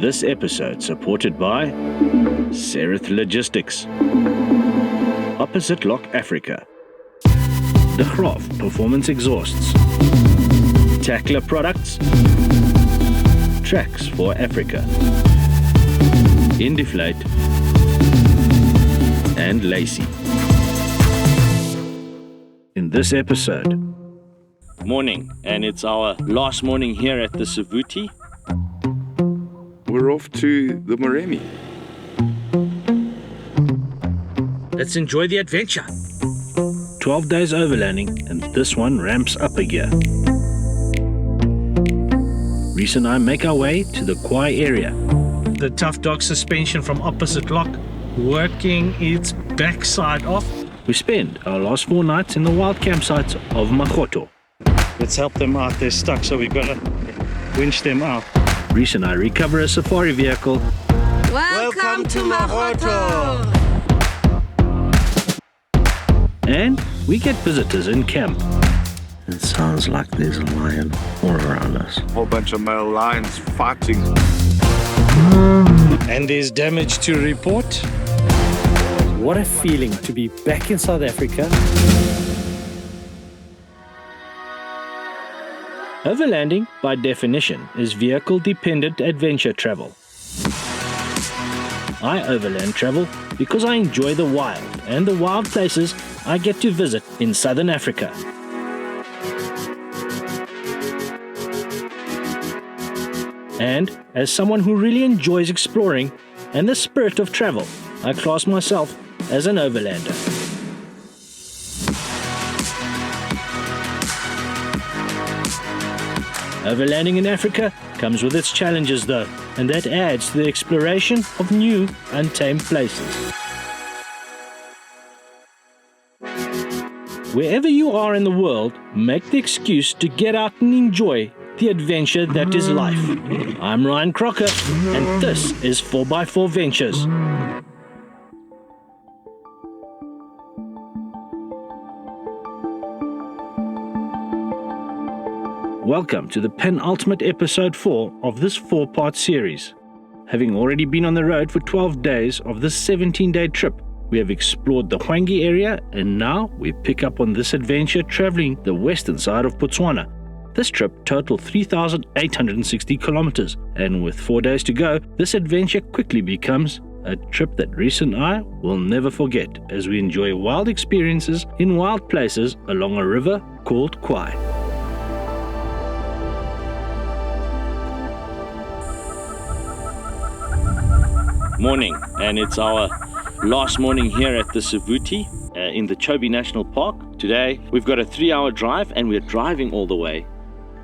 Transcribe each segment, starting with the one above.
This episode supported by Sereth Logistics, Opposite Lock Africa, the Khwai Performance Exhausts, TAKLA Products, Tracks for Africa, Indeflate, and LACIE. In this episode, morning, and it's our last morning here at the Savuti. We're off to the Moremi. Let's enjoy the adventure. 12 days overlanding, and this one ramps up a gear. Rhys and I make our way to the Khwai area. The tough dog suspension from Opposite Lock working its backside off. We spend our last 4 nights in the wild campsites of Magotho. Let's help them out. They're stuck, so we've got to winch them out. Rhys and I recover a safari vehicle. Welcome to Magotho! And we get visitors in camp. It sounds like there's a lion all around us. A whole bunch of male lions fighting. And there's damage to report. What a feeling to be back in South Africa. Overlanding, by definition, is vehicle-dependent adventure travel. I overland travel because I enjoy the wild and the wild places I get to visit in Southern Africa. And as someone who really enjoys exploring and the spirit of travel, I class myself as an overlander. Overlanding in Africa comes with its challenges though, and that adds to the exploration of new, untamed places. Wherever you are in the world, make the excuse to get out and enjoy the adventure that is life. I'm Ryan Crocker, and this is 4x4 Ventures. Welcome to the penultimate episode 4 of this 4-part series. Having already been on the road for 12 days of this 17-day trip, we have explored the Khwai area, and now we pick up on this adventure traveling the western side of Botswana. This trip totaled 3,860 kilometers, and with 4 days to go, this adventure quickly becomes a trip that Rhys and I will never forget as we enjoy wild experiences in wild places along a river called Khwai. Morning, and it's our last morning here at the Savuti in the Chobe National Park. Today we've got a 3-hour drive, and we're driving all the way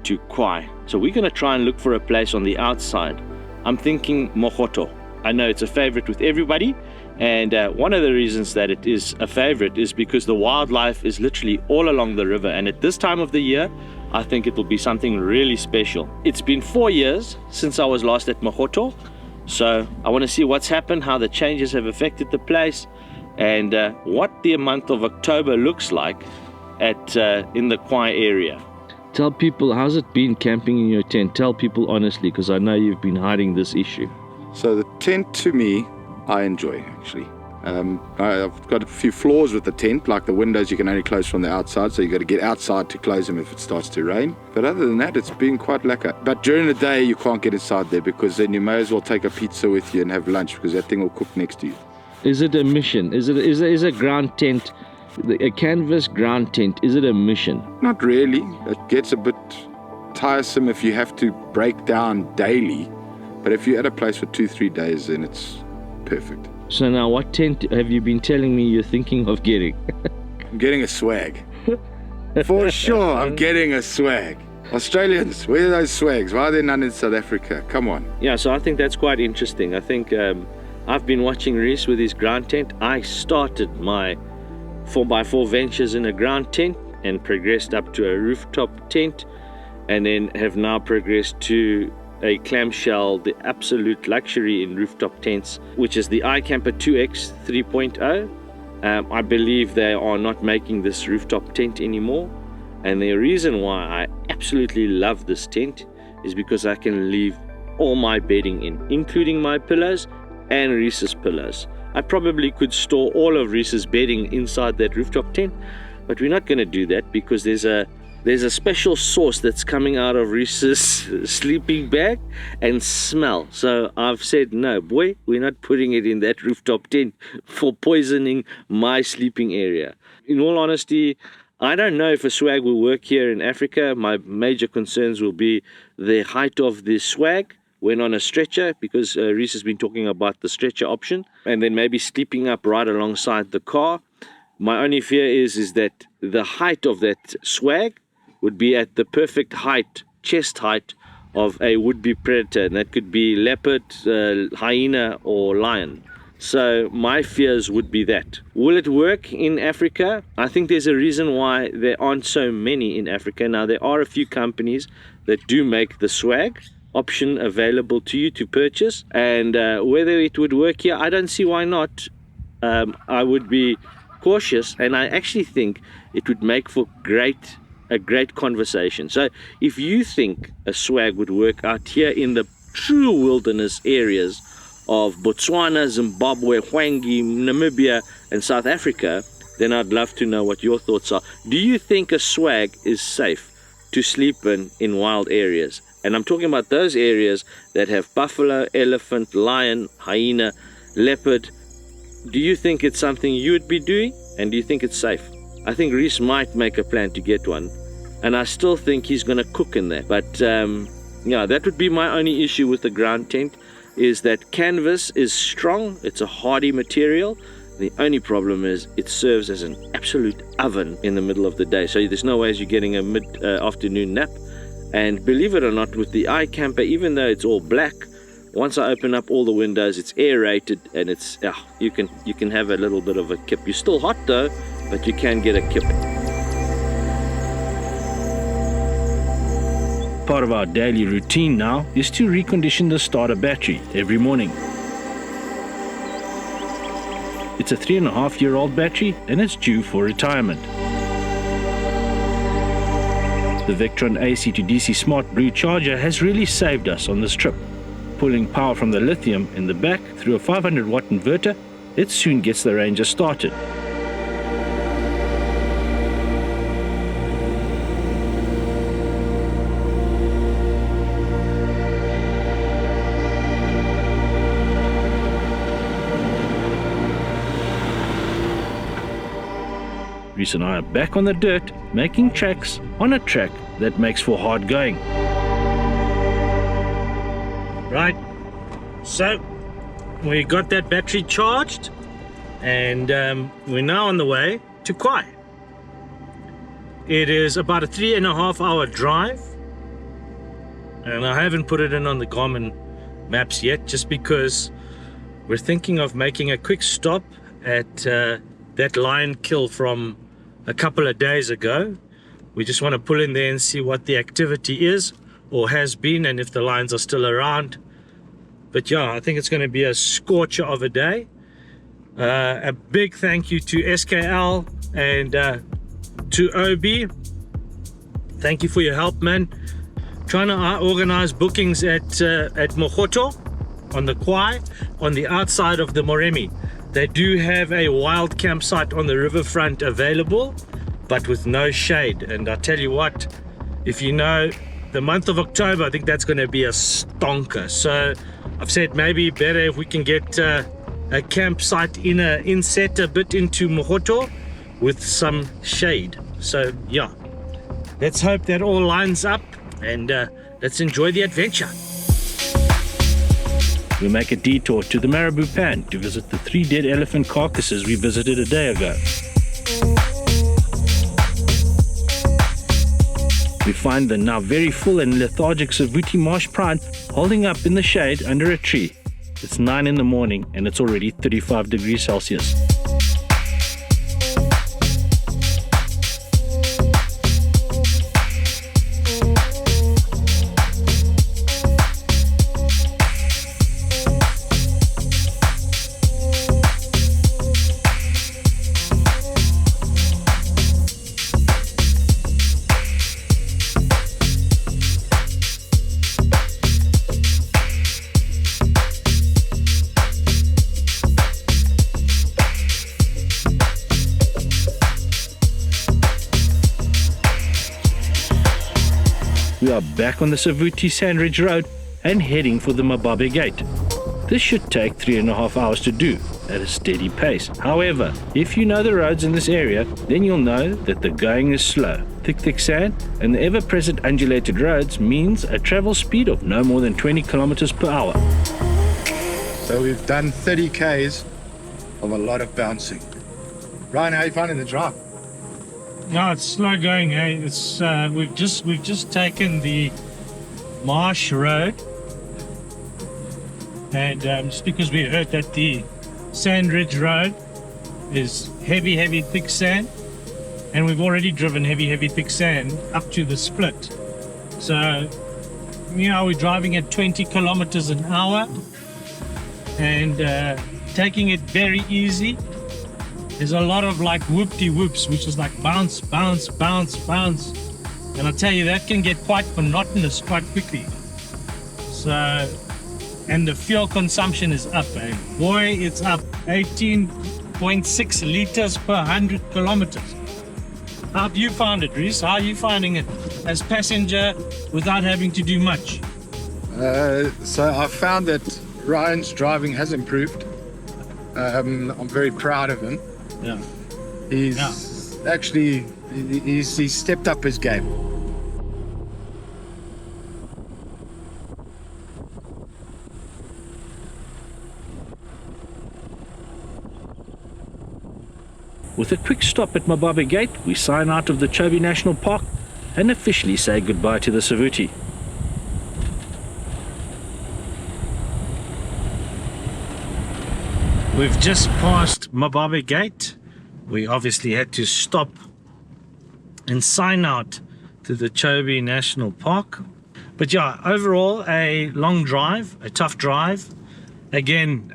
to Khwai. So we're going to try and look for a place on the outside. I'm thinking Magotho. I know it's a favorite with everybody, and one of the reasons that it is a favorite is because the wildlife is literally all along the river, and at this time of the year I think it will be something really special. It's been 4 years since I was last at Magotho. So I want to see what's happened, how the changes have affected the place, and what the month of October looks like at in the Khwai area. Tell people, how's it been camping in your tent? Tell people honestly, because I know you've been hiding this issue. So the tent, to me, I enjoy actually. I've got a few flaws with the tent, like the windows you can only close from the outside, so you've got to get outside to close them if it starts to rain. But other than that, it's been quite lekker. But during the day, you can't get inside there, because then you may as well take a pizza with you and have lunch, because that thing will cook next to you. Is it a mission? Is a ground tent, a canvas ground tent, is it a mission? Not really. It gets a bit tiresome if you have to break down daily. But if you're at a place for 2-3 days, then it's perfect. So now, what tent have you been telling me you're thinking of getting? I'm getting a swag. For sure, I'm getting a swag. Australians, where are those swags? Why are there none in South Africa? Come on. Yeah, so I think that's quite interesting. I think I've been watching Rhys with his ground tent. I started my 4x4 Ventures in a ground tent and progressed up to a rooftop tent, and then have now progressed to a clamshell, the absolute luxury in rooftop tents, which is the iCamper 2X 3.0. I believe they are not making this rooftop tent anymore, and the reason why I absolutely love this tent is because I can leave all my bedding in, including my pillows and Rhys's pillows. I probably could store all of Rhys's bedding inside that rooftop tent, but we're not going to do that because there's a special sauce that's coming out of Rhys's sleeping bag and smell. So I've said, no, boy, we're not putting it in that rooftop tent for poisoning my sleeping area. In all honesty, I don't know if a swag will work here in Africa. My major concerns will be the height of the swag when on a stretcher, because Rhys has been talking about the stretcher option, and then maybe sleeping up right alongside the car. My only fear is that the height of that swag would be at the perfect height, chest height of a would-be predator, and that could be leopard, hyena or lion. So my fears would be that. Will it work in Africa? I think there's a reason why there aren't so many in Africa. Now, there are a few companies that do make the swag option available to you to purchase, and whether it would work here, I don't see why not. I would be cautious, and I actually think it would make for a great conversation. So if you think a swag would work out here in the true wilderness areas of Botswana, Zimbabwe, Khwai, Namibia and South Africa, then I'd love to know what your thoughts are. Do you think a swag is safe to sleep in wild areas? And I'm talking about those areas that have buffalo, elephant, lion, hyena, leopard. Do you think it's something you would be doing? And do you think it's safe? I think Rhys might make a plan to get one. And I still think he's going to cook in there. But yeah, that would be my only issue with the ground tent, is that canvas is strong. It's a hardy material. The only problem is it serves as an absolute oven in the middle of the day. So there's no way you're getting a mid-afternoon nap. And believe it or not, with the iCamper, even though it's all black, once I open up all the windows, it's aerated, and it's you can have a little bit of a kip. You're still hot though, but you can get a kip. Part of our daily routine now is to recondition the starter battery every morning. It's a 3.5-year-old battery and it's due for retirement. The Victron AC to DC Smart Brew charger has really saved us on this trip. Pulling power from the lithium in the back through a 500-watt inverter, it soon gets the Ranger started. Rhys and I are back on the dirt, making tracks on a track that makes for hard going. Right, so we got that battery charged, and we're now on the way to Khwai. It is about a 3.5-hour drive, and I haven't put it in on the Garmin maps yet, just because we're thinking of making a quick stop at that lion kill from a couple of days ago. We just want to pull in there and see what the activity is or has been, and if the lions are still around. But yeah, I think it's going to be a scorcher of a day. A big thank you to SKL and to Obi. Thank you for your help, man. Trying to organize bookings at Magotho on the Khwai, on the outside of the Moremi. They do have a wild campsite on the riverfront available, but with no shade. And I tell you what, if you know the month of October, I think that's going to be a stonker. So I've said maybe better if we can get a campsite inset a bit into Magotho with some shade. So yeah, let's hope that all lines up, and let's enjoy the adventure. We make a detour to the Marabou Pan to visit the 3 dead elephant carcasses we visited a day ago. We find the now very full and lethargic Savuti marsh pride holding up in the shade under a tree. It's 9 in the morning and it's already 35 degrees Celsius. we are back on the Savuti Sandridge Road and heading for the Mababe Gate. This should take 3.5 hours to do at a steady pace. However, if you know the roads in this area, then you'll know that the going is slow. Thick sand and the ever-present undulated roads means a travel speed of no more than 20 kilometers per hour. So we've done 30 Ks of a lot of bouncing. Ryan, how are you finding the drive? No, it's slow going. Hey, it's we've just taken the Marsh Road, and just because we heard that the Sandridge Road is heavy, thick sand, and we've already driven heavy, thick sand up to the split. So, you know, we're driving at 20 kilometers an hour and taking it very easy. There's a lot of like whoop-de-whoops, which is like bounce. And I tell you, that can get quite monotonous quite quickly. So, and the fuel consumption is up, eh? Boy, it's up 18.6 liters per 100 kilometers. How have you found it, Rhys? How are you finding it as passenger without having to do much? So I found that Ryan's driving has improved. I'm very proud of him. Yeah. He's actually he's stepped up his game. With a quick stop at Mababe Gate, we sign out of the Chobe National Park and officially say goodbye to the Savuti. We've just passed Mababe Gate. We obviously had to stop and sign out to the Chobe National Park. But yeah, overall a long drive, a tough drive. Again,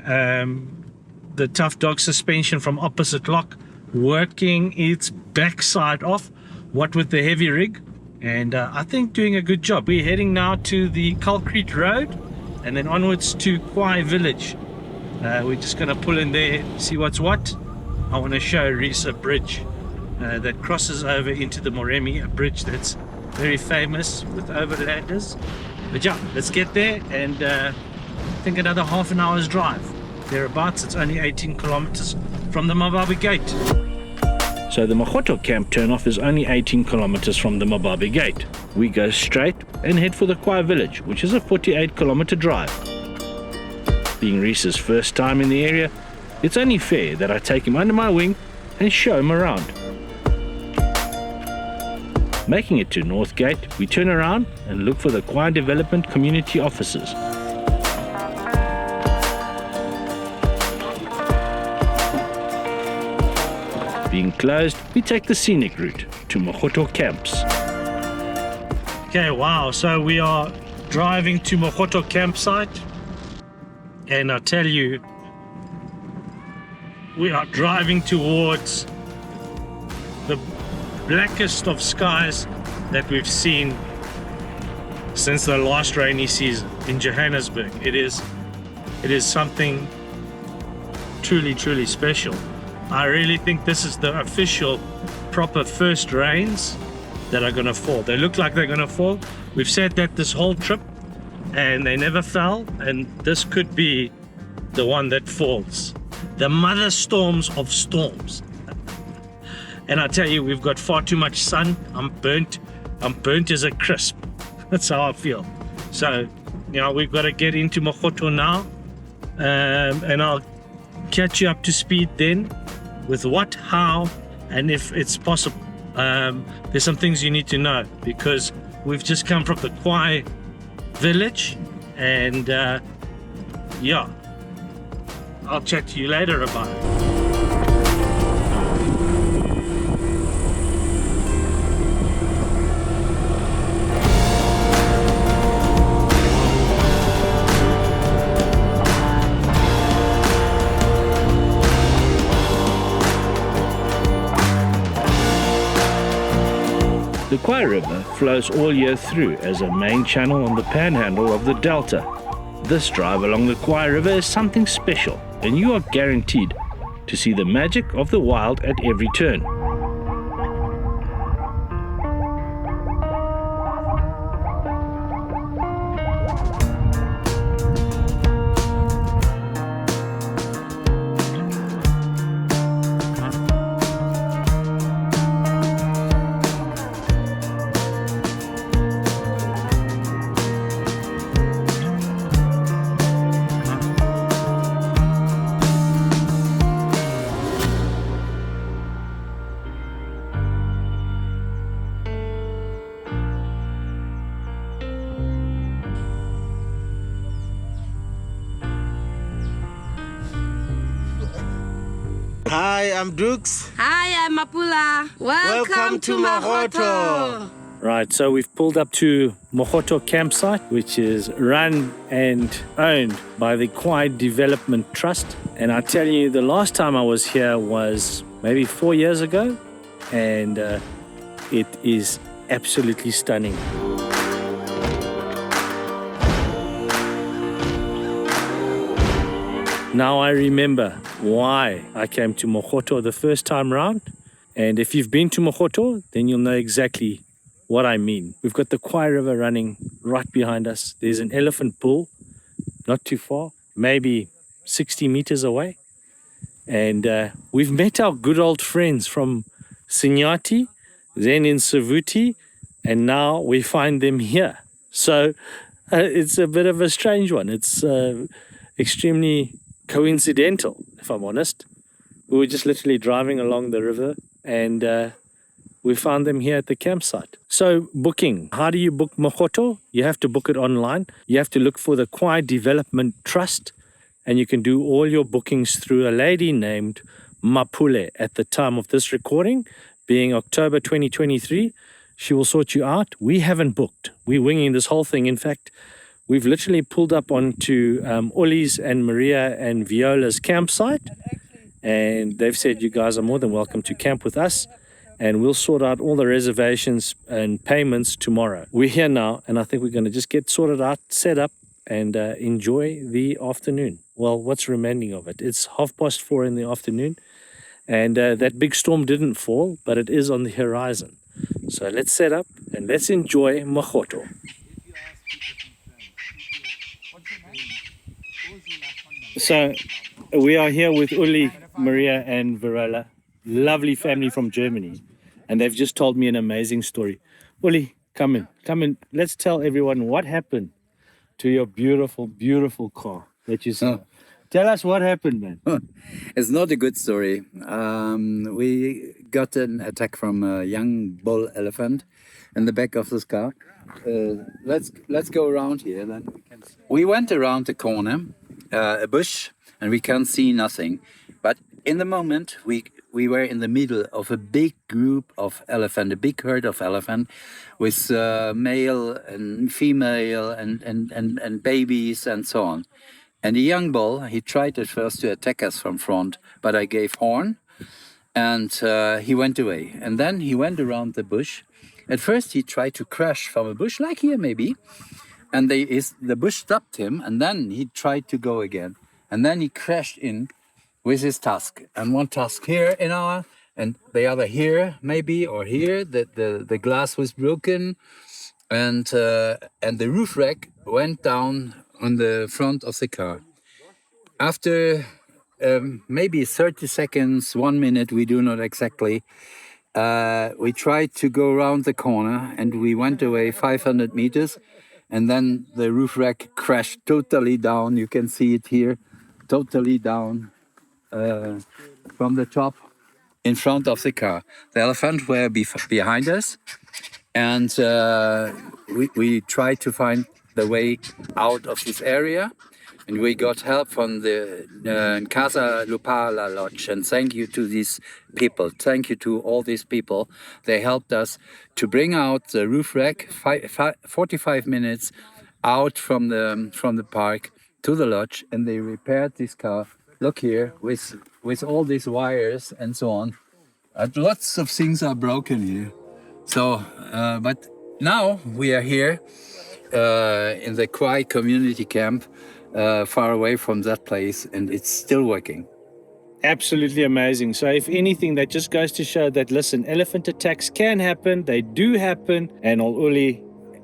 the tough dog suspension from opposite lock working its backside off, what with the heavy rig, and I think doing a good job. We're heading now to the Concrete Road and then onwards to Khwai village. We're just going to pull in there, see what's what. I want to show Rhys a bridge that crosses over into the Moremi, a bridge that's very famous with overlanders. But yeah, let's get there, and I think another half an hour's drive thereabouts. It's only 18 kilometers from the Mababe Gate. So the Magotho camp turnoff is only 18 kilometers from the Mababe Gate. We go straight and head for the Khwai village, which is a 48 kilometer drive. Being Rhys's first time in the area, it's only fair that I take him under my wing and show him around. Making it to North Gate, we turn around and look for the Khwai Development Community offices. Being closed, we take the scenic route to Magotho camps. Okay, wow, so we are driving to Magotho campsite, and I tell you, we are driving towards the blackest of skies that we've seen since the last rainy season in Johannesburg. It is something truly special. I really think this is the official proper first rains that are gonna fall. They look like they're gonna fall. We've said that this whole trip and they never fell, and this could be the one that falls. The mother storms of storms. And I tell you, we've got far too much sun. I'm burnt as a crisp. That's how I feel. So, you know, we've got to get into Magotho now, and I'll catch you up to speed then with what, how, and if it's possible. There's some things you need to know, because we've just come from the Khwai village, and yeah, I'll chat to you later about it. The Khwai River flows all year through as a main channel on the panhandle of the Delta. This drive along the Khwai River is something special, and you are guaranteed to see the magic of the wild at every turn. Hi, I'm Dukes. Hi, I'm Mapula. Welcome to Magotho. Right, so we've pulled up to Magotho campsite, which is run and owned by the Khwai Development Trust. And I tell you, the last time I was here was maybe 4 years ago, and it is absolutely stunning. Now I remember why I came to Magotho the first time round. And if you've been to Magotho, then you'll know exactly what I mean. We've got the Khwai River running right behind us. There's an elephant pool, not too far, maybe 60 meters away. And we've met our good old friends from Sinyati, then in Savuti, and now we find them here. So it's a bit of a strange one. It's extremely coincidental, if I'm honest. We were just literally driving along the river and we found them here at the campsite. So booking, how do you book Magotho? You have to book it online. You have to look for the Khwai Development Trust, and you can do all your bookings through a lady named Mapule at the time of this recording, being October 2023. She will sort you out. We haven't booked. We're winging this whole thing. In fact, we've literally pulled up onto Uli's and Maria and Viola's campsite, and they've said you guys are more than welcome to camp with us, and we'll sort out all the reservations and payments tomorrow. We're here now, and I think we're going to just get sorted out, set up, and enjoy the afternoon. Well, what's remaining of it? It's 4:30 in the afternoon, and that big storm didn't fall, but it is on the horizon. So let's set up and let's enjoy Magotho. So we are here with Uli, Maria, and Verola, lovely family from Germany, and they've just told me an amazing story. Uli, come in. Let's tell everyone what happened to your beautiful, beautiful car that you saw. Tell us what happened, man. It's not a good story. We got an attack from a young bull elephant in the back of this car. Let's go around here. Then we went around the corner, a bush, and we can't see nothing. But in the moment, we were in the middle of a big group of elephant, a big herd of elephant, with male and female and babies and so on. And the young bull, he tried at first to attack us from front, but I gave horn, and he went away. And then he went around the bush. At first, he tried to crash from a bush, like here maybe, and the bush stopped him, and then he tried to go again. And then he crashed in with his tusk, and one tusk here in our, and the other here maybe, or here. The glass was broken, and the roof rack went down on the front of the car. After maybe 30 seconds, 1 minute, we do not exactly, we tried to go around the corner, and we went away 500 meters, and then the roof rack crashed totally down. You can see it here, totally down from the top in front of the car. The elephant were behind us, and we tried to find the way out of this area, and we got help from the Casa Lupala Lodge. And thank you to these people. Thank you to all these people. They helped us to bring out the roof rack 45 minutes out from the park to the lodge, and they repaired this car. Look here, with all these wires and so on. Lots of things are broken here. So, but now we are here in the Khwai community camp, far away from that place, and it's still working. Absolutely amazing. So if anything, that just goes to show that, listen, elephant attacks can happen, they do happen, and Uli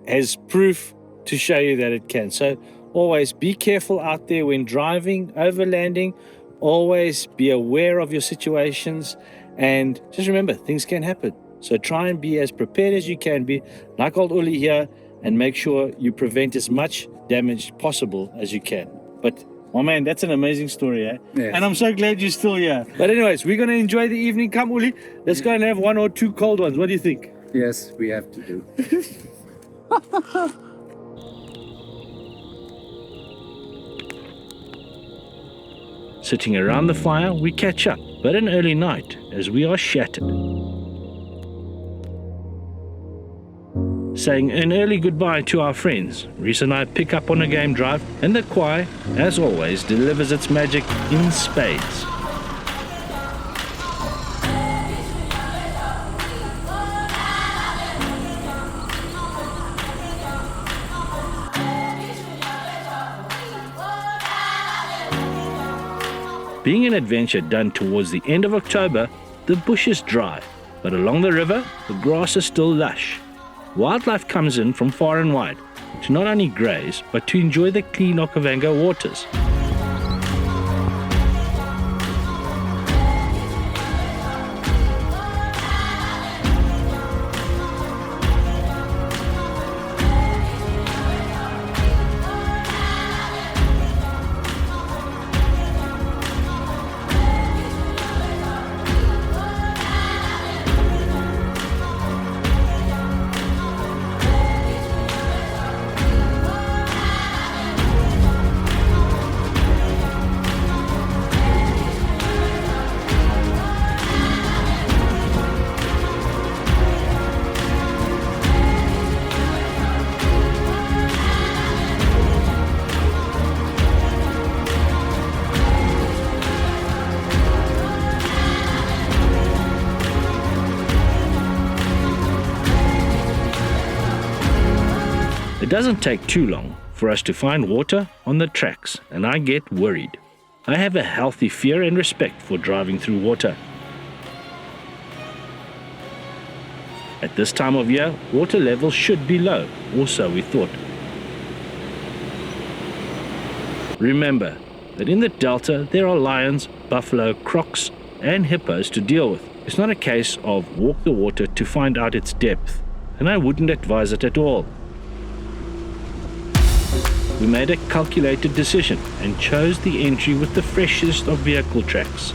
has proof to show you that it can. So always be careful out there when driving, overlanding. Always be aware of your situations, and just remember, things can happen. So try and be as prepared as you can be, like old Uli here, and make sure you prevent as much damage possible as you can. But, oh man, that's an amazing story, eh? Yes. And I'm so glad you're still here. But anyways, we're going to enjoy the evening. Come, Uli, let's go and have 1 or 2 cold ones. What do you think? Yes, we have to do. Sitting around the fire, we catch up but an early night as we are shattered. Saying an early goodbye to our friends, Rhys and I pick up on a game drive, and the Khwai, as always, delivers its magic in spades. Being an adventure done towards the end of October, the bush is dry, but along the river, the grass is still lush. Wildlife comes in from far and wide to not only graze, but to enjoy the clean Okavango waters. It doesn't take too long for us to find water on the tracks, and I get worried. I have a healthy fear and respect for driving through water. At this time of year, water levels should be low, or so we thought. Remember that in the delta there are lions, buffalo, crocs and hippos to deal with. It's not a case of walk the water to find out its depth, and I wouldn't advise it at all. We made a calculated decision and chose the entry with the freshest of vehicle tracks.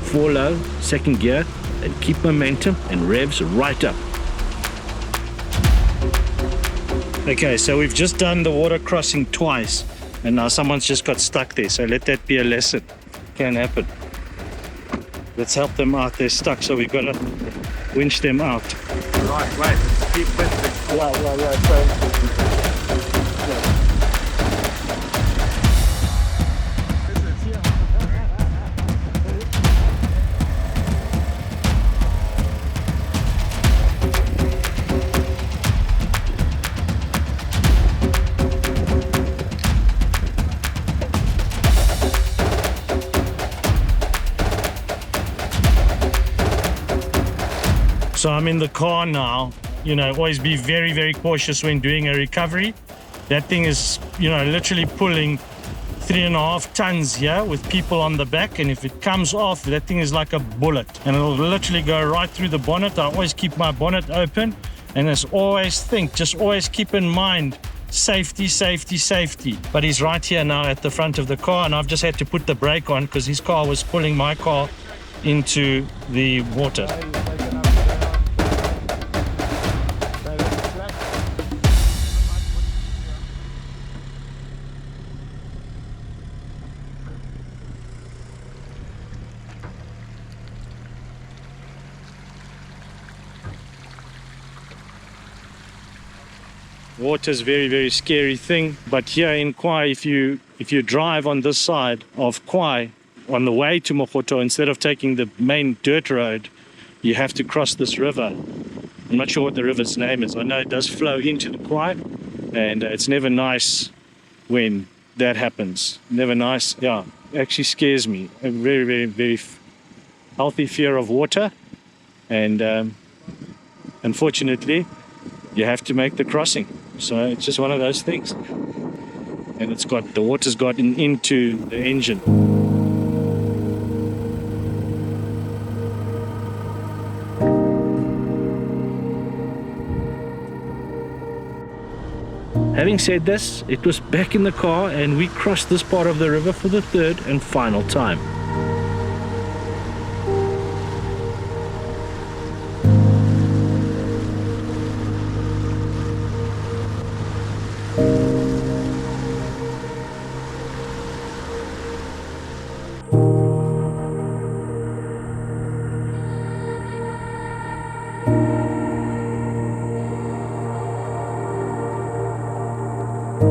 4 low, second gear, and keep momentum and revs right up. Okay, so we've just done the water crossing twice, and now someone's just got stuck there, so let that be a lesson. Can happen. Let's help them out, they're stuck, so we've got to winch them out. Right, wait. Keep it. Yeah. So I'm in the car now. Always be very, very cautious when doing a recovery. That thing is, literally pulling 3.5 tons here with people on the back, and if it comes off, that thing is like a bullet, and it'll literally go right through the bonnet. I always keep my bonnet open, and just always keep in mind safety, safety, safety. But he's right here now at the front of the car, and I've just had to put the brake on because his car was pulling my car into the water. Water's very, very scary thing, but here in Khwai, if you drive on this side of Khwai on the way to Magotho, instead of taking the main dirt road, you have to cross this river. I'm not sure what the river's name is. I know it does flow into the Khwai, and it's never nice when that happens. Never nice. Yeah, actually scares me. A very, very, very healthy fear of water, and unfortunately, you have to make the crossing. So it's just one of those things. And the water's gotten into the engine. Having said this, it was back in the car, and we crossed this part of the river for the third and final time.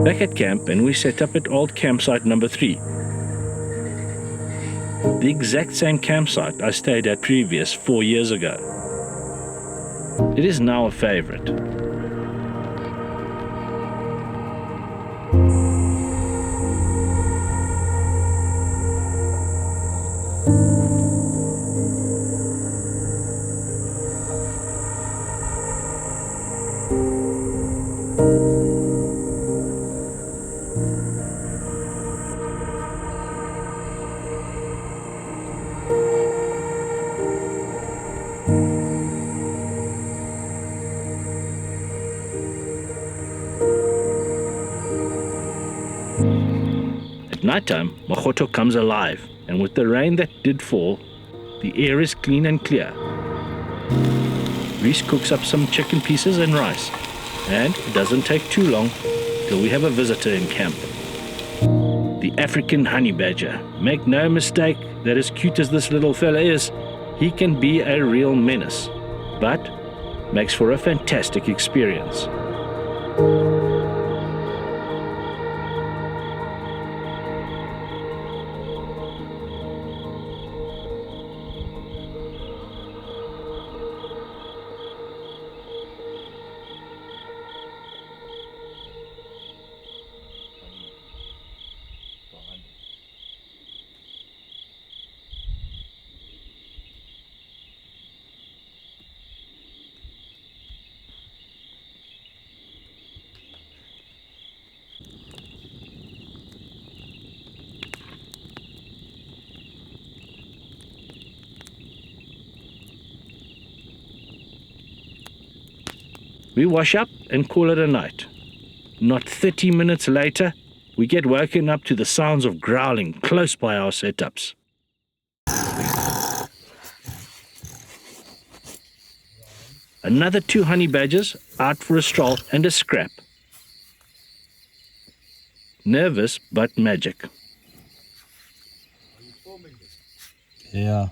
Back at camp, and we set up at old campsite number 3. The exact same campsite I stayed at previous 4 years ago. It is now a favorite. At nighttime, Magotho comes alive, and with the rain that did fall, the air is clean and clear. Rhys cooks up some chicken pieces and rice, and it doesn't take too long till we have a visitor in camp. The African honey badger. Make no mistake that as cute as this little fella is, he can be a real menace, but makes for a fantastic experience. We wash up and call it a night. Not 30 minutes later, we get woken up to the sounds of growling close by our setups. Another 2 honey badgers out for a stroll and a scrap. Nervous but magic. Yeah.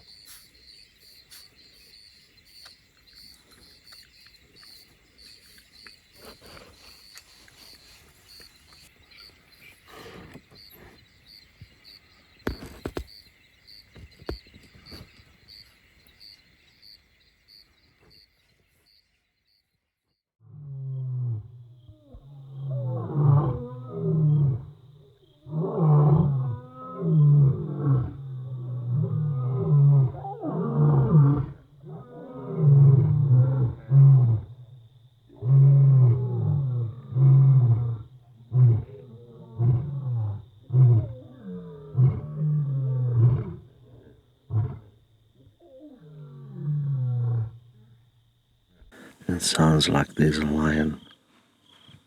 It sounds like there's a lion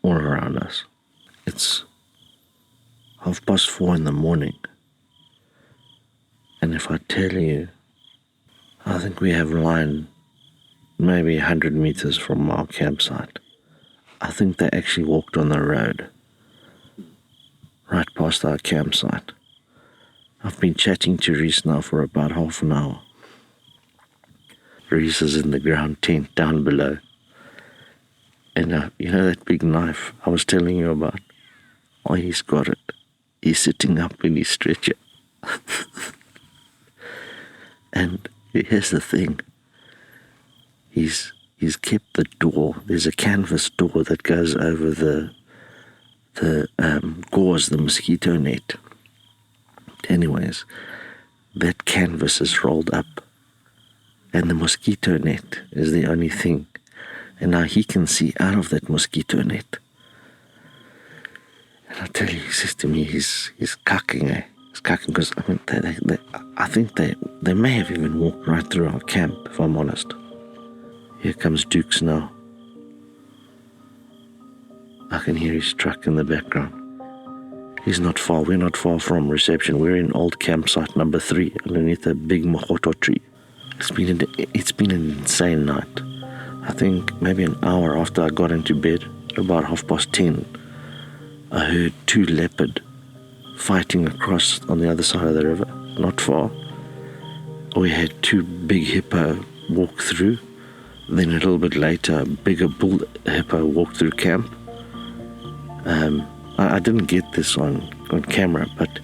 all around us. It's 4:30 in the morning. And if I tell you, I think we have a lion maybe 100 meters from our campsite. I think they actually walked on the road right past our campsite. I've been chatting to Rhys now for about half an hour. Rhys is in the ground tent down below. And you know that big knife I was telling you about? Oh, he's got it. He's sitting up in his stretcher. And here's the thing. He's kept the door. There's a canvas door that goes over the gauze, the mosquito net. Anyways, that canvas is rolled up, and the mosquito net is the only thing. And now he can see out of that mosquito net. And I tell you, he says to me, he's cucking, eh? He's cucking because I think they may have even walked right through our camp, if I'm honest. Here comes Dukes now. I can hear his truck in the background. He's not far. We're not far from reception. We're in old campsite number 3 underneath a big Magotho tree. It's been an insane night. I think maybe an hour after I got into bed, about 10:30, I heard 2 leopard fighting across on the other side of the river, not far. We had 2 big hippo walk through. Then a little bit later, a bigger bull hippo walked through camp. I didn't get this on camera, but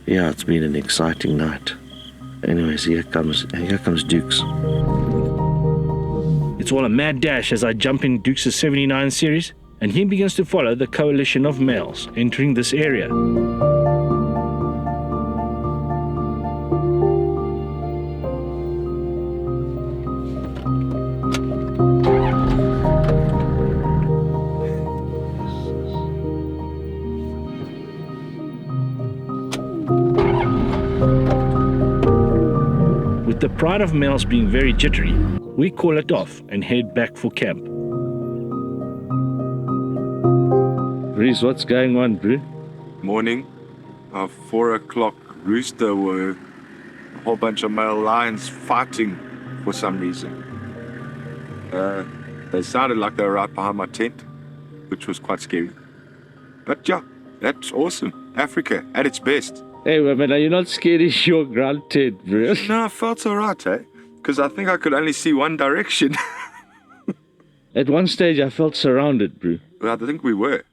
yeah, it's been an exciting night. Anyways, here comes Dukes. It's all a mad dash as I jump in Dukes' 79 series, and he begins to follow the coalition of males entering this area. With the pride of males being very jittery, we call it off and head back for camp. Rhys, what's going on, bro? Morning. 4 o'clock rooster were a whole bunch of male lions fighting for some reason. They sounded like they were right behind my tent, which was quite scary. But yeah, that's awesome. Africa at its best. Hey, man, are you not scared of your ground tent, bro? No, I felt alright, eh? Because I think I could only see one direction. At one stage, I felt surrounded, bro. Well, I think we were.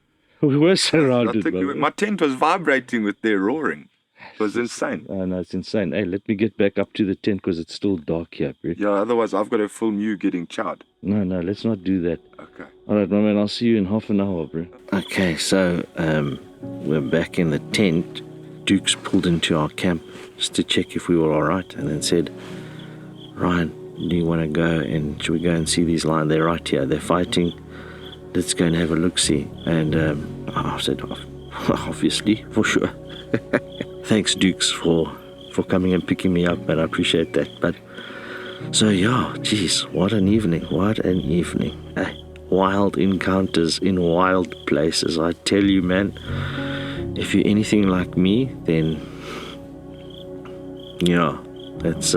We were I surrounded, think we were. My tent was vibrating with their roaring. It was insane. Oh, no, it's insane. Hey, let me get back up to the tent because it's still dark here, bro. Yeah, otherwise I've got to film you getting chowed. No, let's not do that. Okay. All right, my man, I'll see you in half an hour, bro. Okay, so we're back in the tent. Dukes pulled into our camp just to check if we were all right, and then said, Ryan, do you want to go and should we go and see these lions? They're right here. They're fighting. Let's go and have a look-see. And I said, obviously, for sure. Thanks, Dukes, for coming and picking me up, man. I appreciate that. But so yeah, geez, what an evening. What an evening. Wild encounters in wild places. I tell you, man. If you're anything like me, then yeah, it's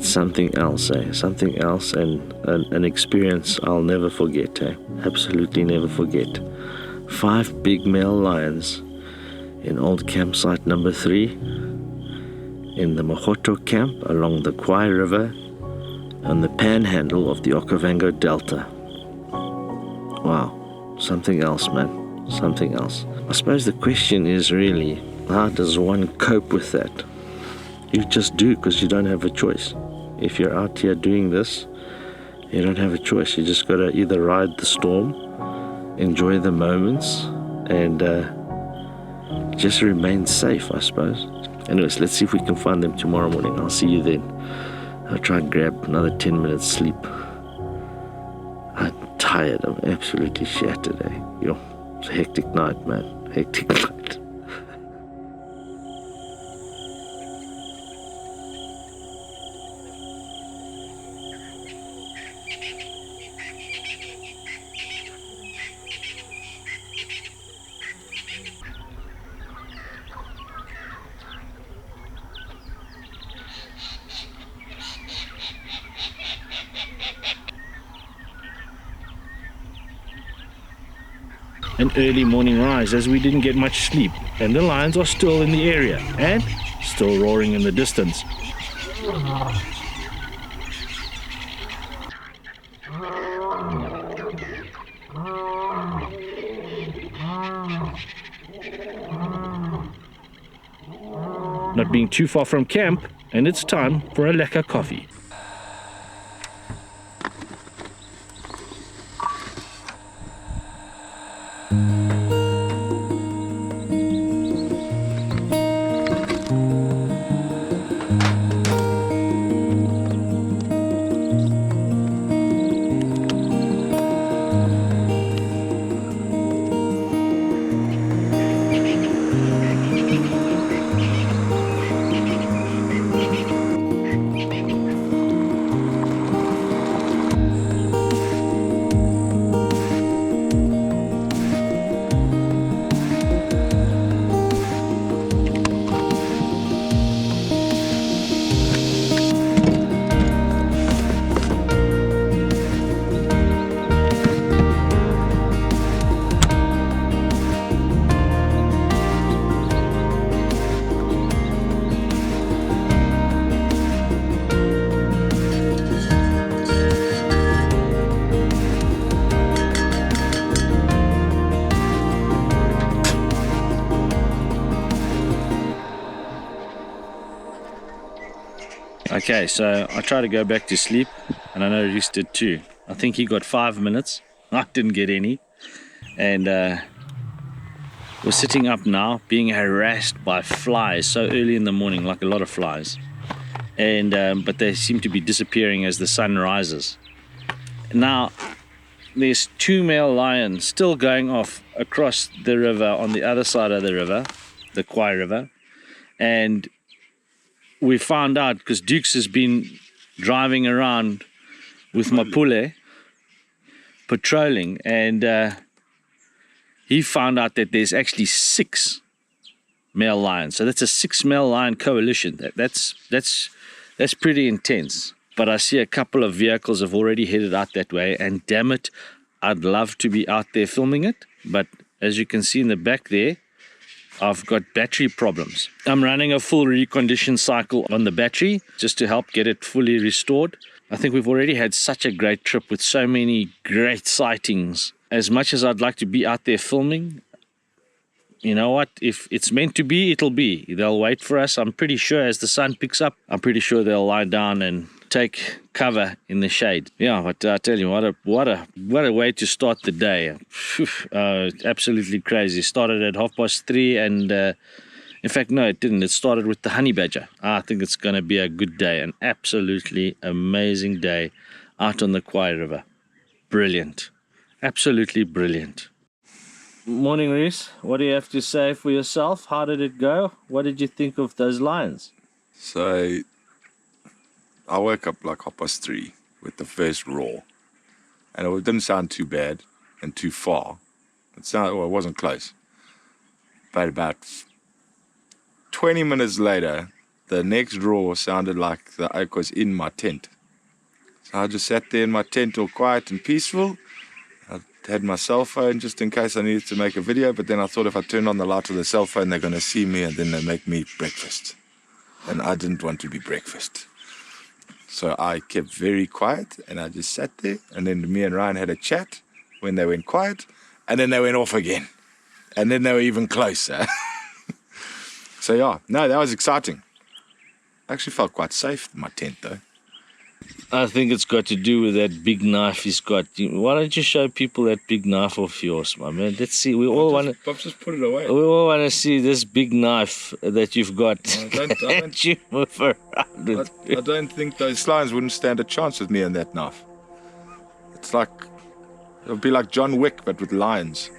something else, eh? Something else, and an experience I'll never forget, eh? Absolutely never forget. 5 big male lions in old campsite number 3 in the Magotho camp along the Khwai River on the panhandle of the Okavango Delta. Wow, something else, man. Something else. I suppose the question is really, how does one cope with that? You just do, because you don't have a choice. If you're out here doing this, you don't have a choice. You just got to either ride the storm, enjoy the moments, and just remain safe, I suppose. Anyways, let's see if we can find them tomorrow morning. I'll see you then. I'll try and grab another 10 minutes sleep. I'm tired. I'm absolutely shattered, eh? Yo. It's a hectic night, man. Hectic night. An early morning rise as we didn't get much sleep, and the lions are still in the area and still roaring in the distance. Not being too far from camp, and it's time for a lekker coffee. Okay, so I tried to go back to sleep, and I know Rhys did too. I think he got 5 minutes. I didn't get any. And we're sitting up now, being harassed by flies so early in the morning, like a lot of flies. And but they seem to be disappearing as the sun rises. Now, there's 2 male lions still going off across the river on the other side of the river, the Khwai River. And we found out because Dukes has been driving around with Mapule patrolling, and he found out that there's actually 6 male lions. So that's a 6 male lion coalition. That's pretty intense. But I see a couple of vehicles have already headed out that way, and damn it, I'd love to be out there filming it. But as you can see in the back there, I've got battery problems. I'm running a full recondition cycle on the battery just to help get it fully restored. I think we've already had such a great trip with so many great sightings. As much as I'd like to be out there filming, you know what? If it's meant to be, it'll be. They'll wait for us. I'm pretty sure as the sun picks up, I'm pretty sure they'll lie down and take cover in the shade. Yeah, but I tell you, what a way to start the day. Absolutely crazy. Started at 3:30, and in fact, no, it didn't. It started with the honey badger. I think it's going to be a good day, an absolutely amazing day out on the Khwai River. Brilliant. Absolutely brilliant. Morning, Rhys. What do you have to say for yourself? How did it go? What did you think of those lions? So I woke up like 3:30 with the first roar, and it didn't sound too bad and too far. It wasn't close. But about 20 minutes later, the next roar sounded like the oak was in my tent. So I just sat there in my tent all quiet and peaceful. I had my cell phone just in case I needed to make a video, but then I thought if I turned on the light of the cell phone, they're going to see me and then they make me breakfast. And I didn't want to be breakfast. So I kept very quiet and I just sat there, and then me and Ryan had a chat when they went quiet, and then they went off again. And then they were even closer. So yeah, no, that was exciting. I actually felt quite safe in my tent though. I think it's got to do with that big knife he's got. Why don't you show people that big knife of yours, my man? Let's see. We all want to. Just put it away. We all want to see this big knife that you've got. I don't, You move around with. I don't think those lions wouldn't stand a chance with me and that knife. It's like, it would be like John Wick, but with lions.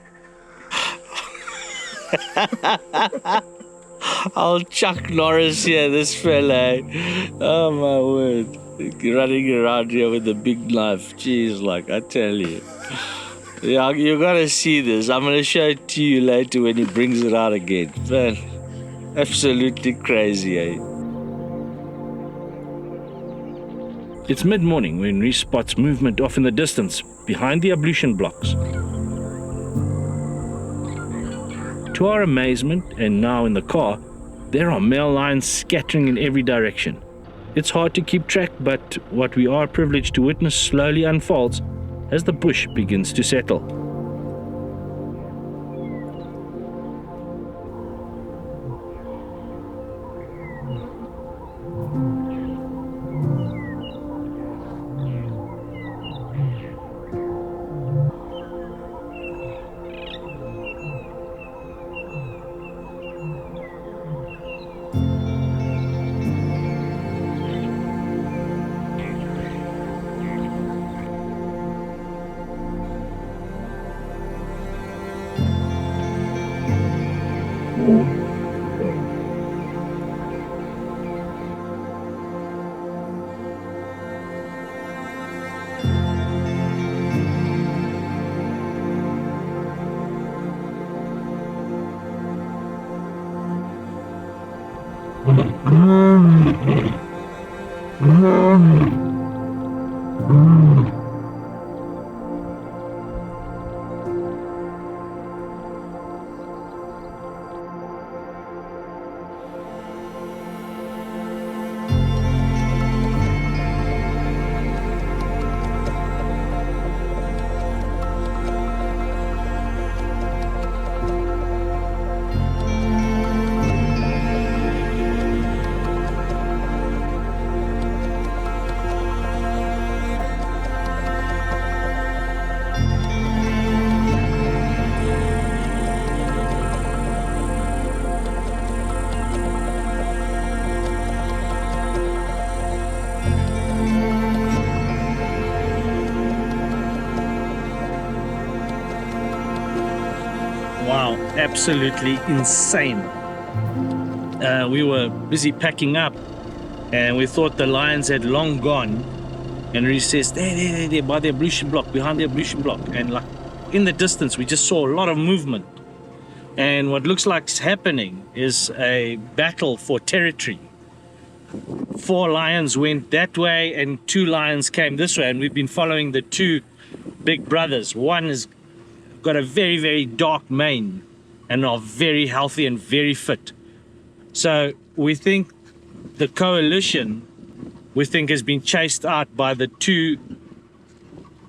I'll Chuck Norris here, this fella. Oh my word. Running around here with a big knife. Jeez, like I tell you. Yeah, you gotta see this. I'm gonna show it to you later when he brings it out again. Man, absolutely crazy, eh? It's mid-morning when Rhys spots movement off in the distance, behind the ablution blocks. To our amazement, and now in the car, there are male lions scattering in every direction. It's hard to keep track, but what we are privileged to witness slowly unfolds as the bush begins to settle. Wow, absolutely insane. We were busy packing up and we thought the lions had long gone. And Rhys says, there, by the ablution block, behind the ablution block. And like in the distance, we just saw a lot of movement. And what looks like is happening is a battle for territory. 4 lions went that way and 2 lions came this way. And we've been following the 2 big brothers. One has got a very, very dark mane and are very healthy and very fit. So we think the coalition, has been chased out by the 2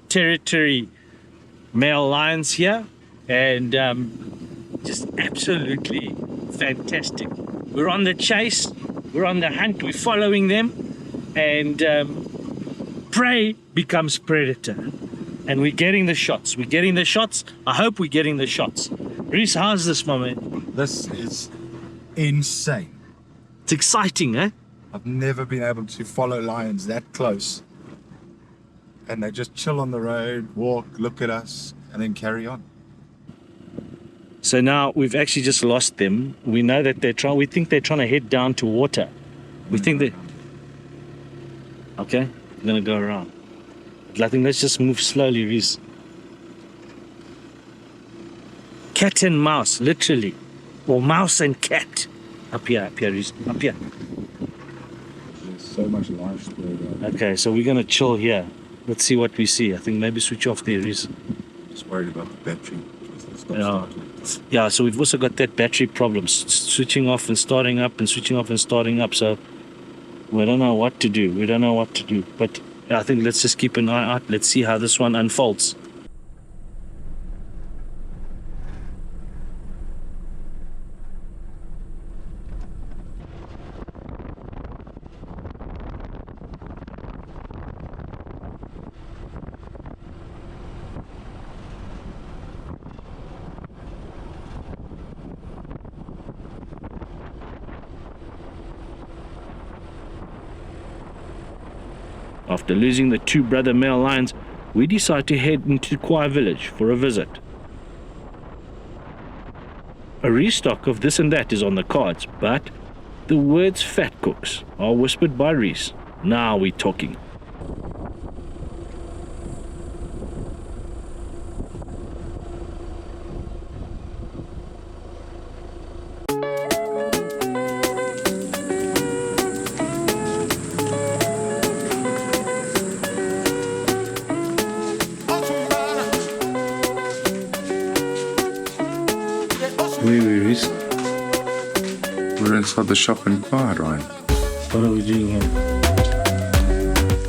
territory male lions here, and just absolutely fantastic. We're on the chase, we're on the hunt, we're following them, and prey becomes predator. And we're getting the shots. I hope we're getting the shots. Rhys, how's this moment? This is insane. It's exciting, eh? I've never been able to follow lions that close. And they just chill on the road, walk, look at us, and then carry on. So now we've actually just lost them. We know that we think they're trying to head down to water. We think that... Okay, we're gonna go around. I think let's just move slowly, Rhys. Cat and mouse, literally. Or mouse and cat. Up here, Rhys. Up here. There's so much life spread out. Okay, so we're gonna chill here. Let's see what we see. I think maybe switch off there, Rhys. Just worried about the battery. Yeah, so we've also got that battery problem. Switching off and starting up and switching off and starting up. So we don't know what to do. But I think let's just keep an eye out. Let's see how this one unfolds. After losing the 2 brother male lions, we decide to head into Khwai village for a visit. A restock of this and that is on the cards, but the words fat cooks are whispered by Rhys. Now we're talking. We're inside the shop in Khwai, Ryan. What are we doing here?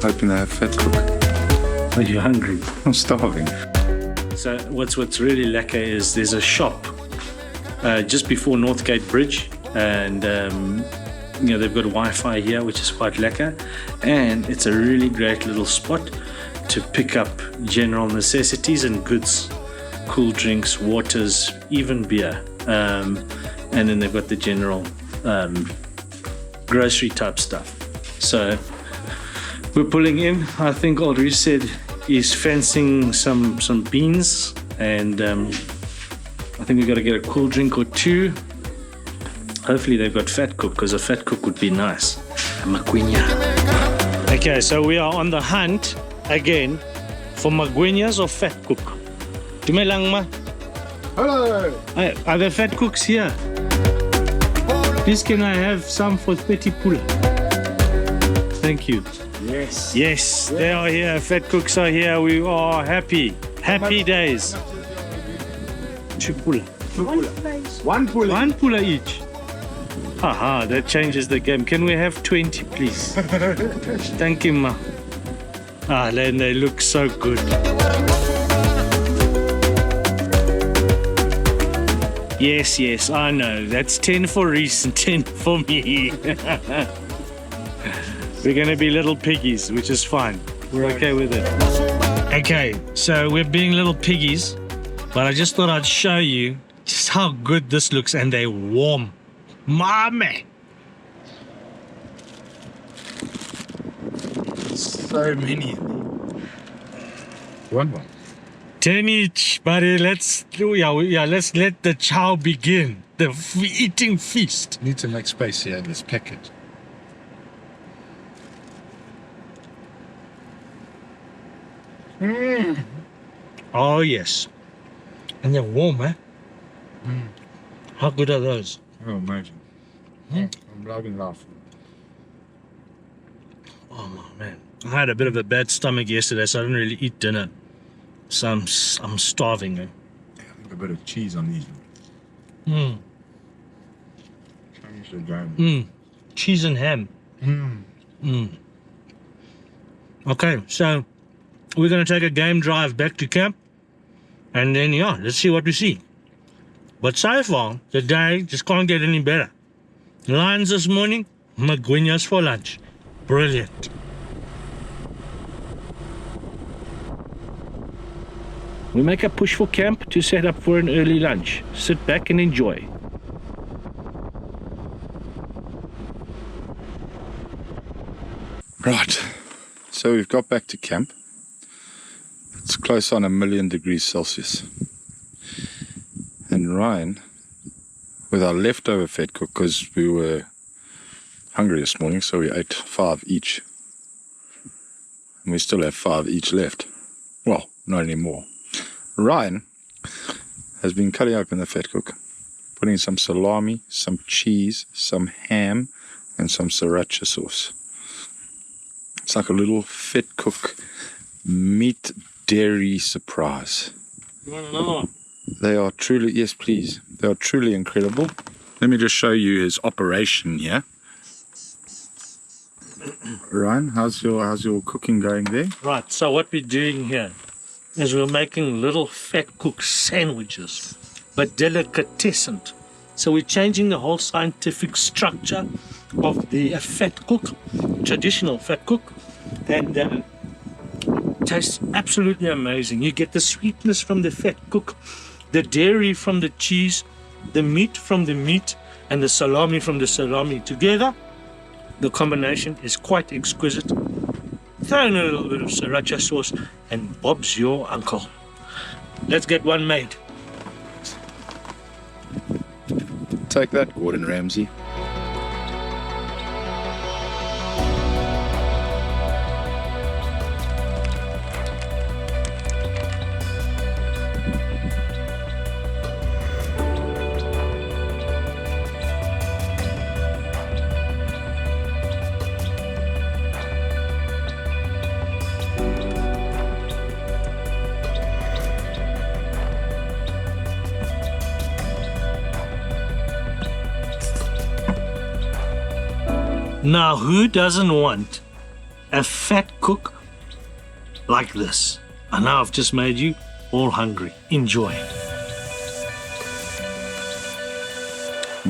Hoping they have fat cook. Are you hungry? I'm starving. So what's really lekker is there's a shop just before Northgate Bridge, and they've got Wi-Fi here, which is quite lekker, and it's a really great little spot to pick up general necessities and goods, cool drinks, waters, even beer, and then they've got the general grocery type stuff. So we're pulling in. I think Ulrich said he's fencing some beans, and I think we've got to get a cool drink or 2. Hopefully they've got fat cook, because a fat cook would be nice. Okay, so we are on the hunt again for magwinyas or fat cook. Dumelang ma. Hello! Are there fat cooks here? Please, can I have some for 30 pula? Thank you. Yes, they are here. Fat cooks are here. We are happy. Happy days. 2 pula. 1 pula. 1 pula each. Aha, that changes the game. Can we have 20, please? Thank you, ma. Ah, then they look so good. Yes, I know. That's 10 for Rhys and 10 for me. We're going to be little piggies, which is fine. We're okay with it. Okay, so we're being little piggies, but I just thought I'd show you just how good this looks, and they're warm. Mommy! So many. One. 10 each, buddy. Let's let the chow begin. The eating feast. Need to make space here in this packet. Oh yes, and they're warm, eh? How good are those? Oh, amazing. I'm loving life. Oh man, I had a bit of a bad stomach yesterday, so I didn't really eat dinner. So I'm starving. Eh? I think a bit of cheese on these. Cheese and ham. Okay, so we're gonna take a game drive back to camp, and then let's see what we see. But so far, the day just can't get any better. Lions this morning, maguinas for lunch. Brilliant. We make a push for camp to set up for an early lunch. Sit back and enjoy. Right, so we've got back to camp. It's close on 1,000,000 degrees Celsius. And Ryan, with our leftover fat cook, because we were hungry this morning, so we ate 5 each. And we still have 5 each left. Well, not anymore. Ryan has been cutting open the fat cook, putting some salami, some cheese, some ham, and some sriracha sauce. It's like a little fat cook meat dairy surprise. You want another one? They are truly, yes please, they are truly incredible. Let me just show you his operation here. Ryan, how's your cooking going there? Right, so what we're doing here is we're making little fat cook sandwiches, but delicatessen. So we're changing the whole scientific structure of the fat cook, traditional fat cook, and it tastes absolutely amazing. You get the sweetness from the fat cook, the dairy from the cheese, the meat from the meat, and the salami from the salami together. The combination is quite exquisite. Throw in a little bit of sriracha sauce and Bob's your uncle. Let's get one made. Take that, Gordon Ramsay. Now, who doesn't want a fat cook like this? And now I've just made you all hungry. Enjoy.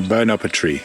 Burn up a tree.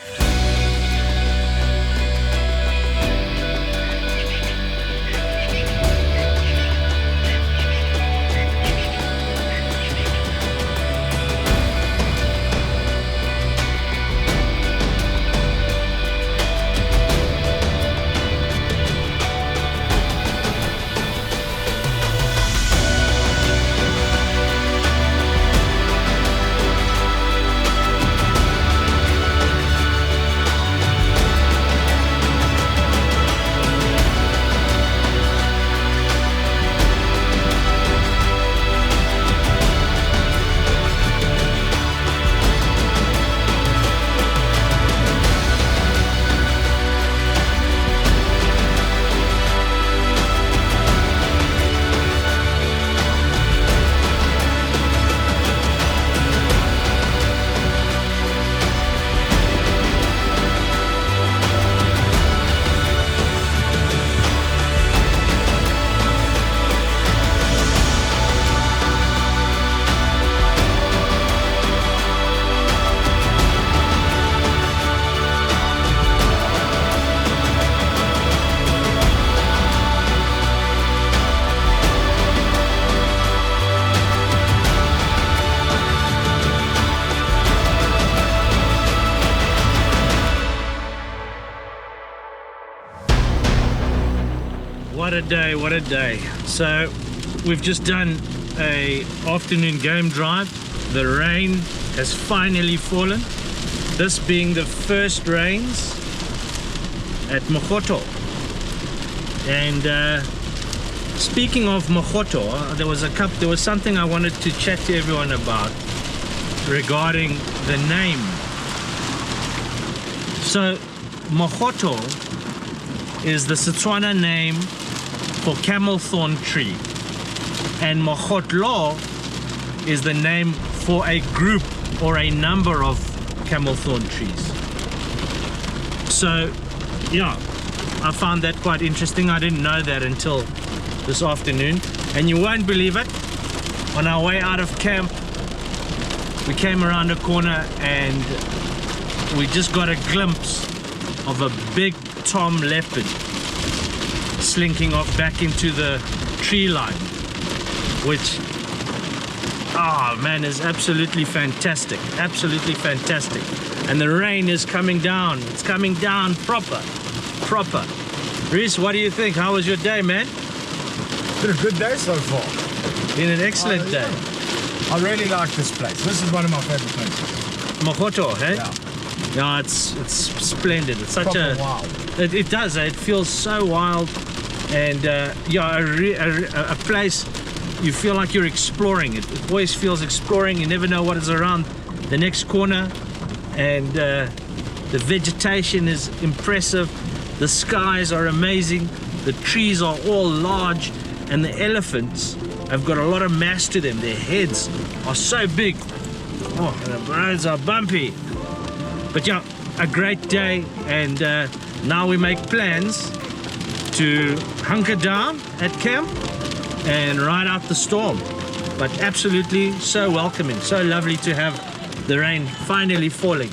What a day, what a day. So we've just done a afternoon game drive. The rain has finally fallen. This being the first rains at Magotho. And speaking of Magotho, there was something I wanted to chat to everyone about regarding the name. So Magotho is the Setswana name for camel thorn tree, and Magotlo is the name for a group or a number of camel thorn trees. So yeah, I found that quite interesting. I didn't know that until this afternoon, and you won't believe it, on our way out of camp we came around a corner and we just got a glimpse of a big tom leopard slinking off back into the tree line, which, oh man, is absolutely fantastic, absolutely fantastic. And the rain is coming down. It's coming down proper. Rhys, what do you think? How was your day, man? Been a good day so far. Been an excellent day. I really like this place. This is one of my favorite places. Magotho, hey? Yeah. Yeah, it's splendid. It's such Proper a wild. It does. It feels so wild, and yeah, a place you feel like you're exploring. It always feels exploring. You never know what is around the next corner, and the vegetation is impressive. The skies are amazing. The trees are all large, and the elephants have got a lot of mass to them. Their heads are so big. Oh, and the roads are bumpy. But yeah, a great day, and now we make plans to hunker down at camp and ride out the storm. But absolutely so welcoming, so lovely to have the rain finally falling.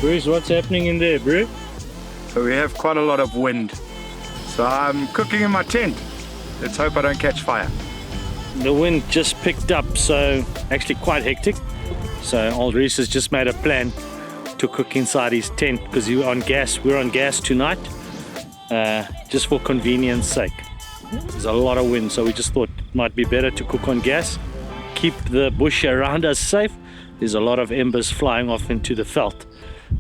Bruce, what's happening in there, bro? So we have quite a lot of wind. So I'm cooking in my tent. Let's hope I don't catch fire. The wind just picked up, so actually quite hectic. So old Rhys has just made a plan to cook inside his tent because we're on gas tonight, just for convenience sake. There's a lot of wind, so we just thought it might be better to cook on gas, keep the bush around us safe. There's a lot of embers flying off into the veld.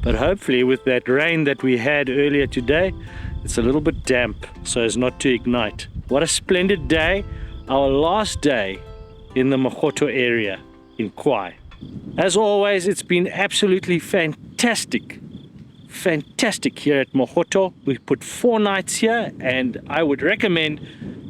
But hopefully with that rain that we had earlier today, it's a little bit damp so as not to ignite. What a splendid day, our last day in the Magotho area in Khwai. As always, it's been absolutely fantastic here at Magotho. We've put 4 nights here, and I would recommend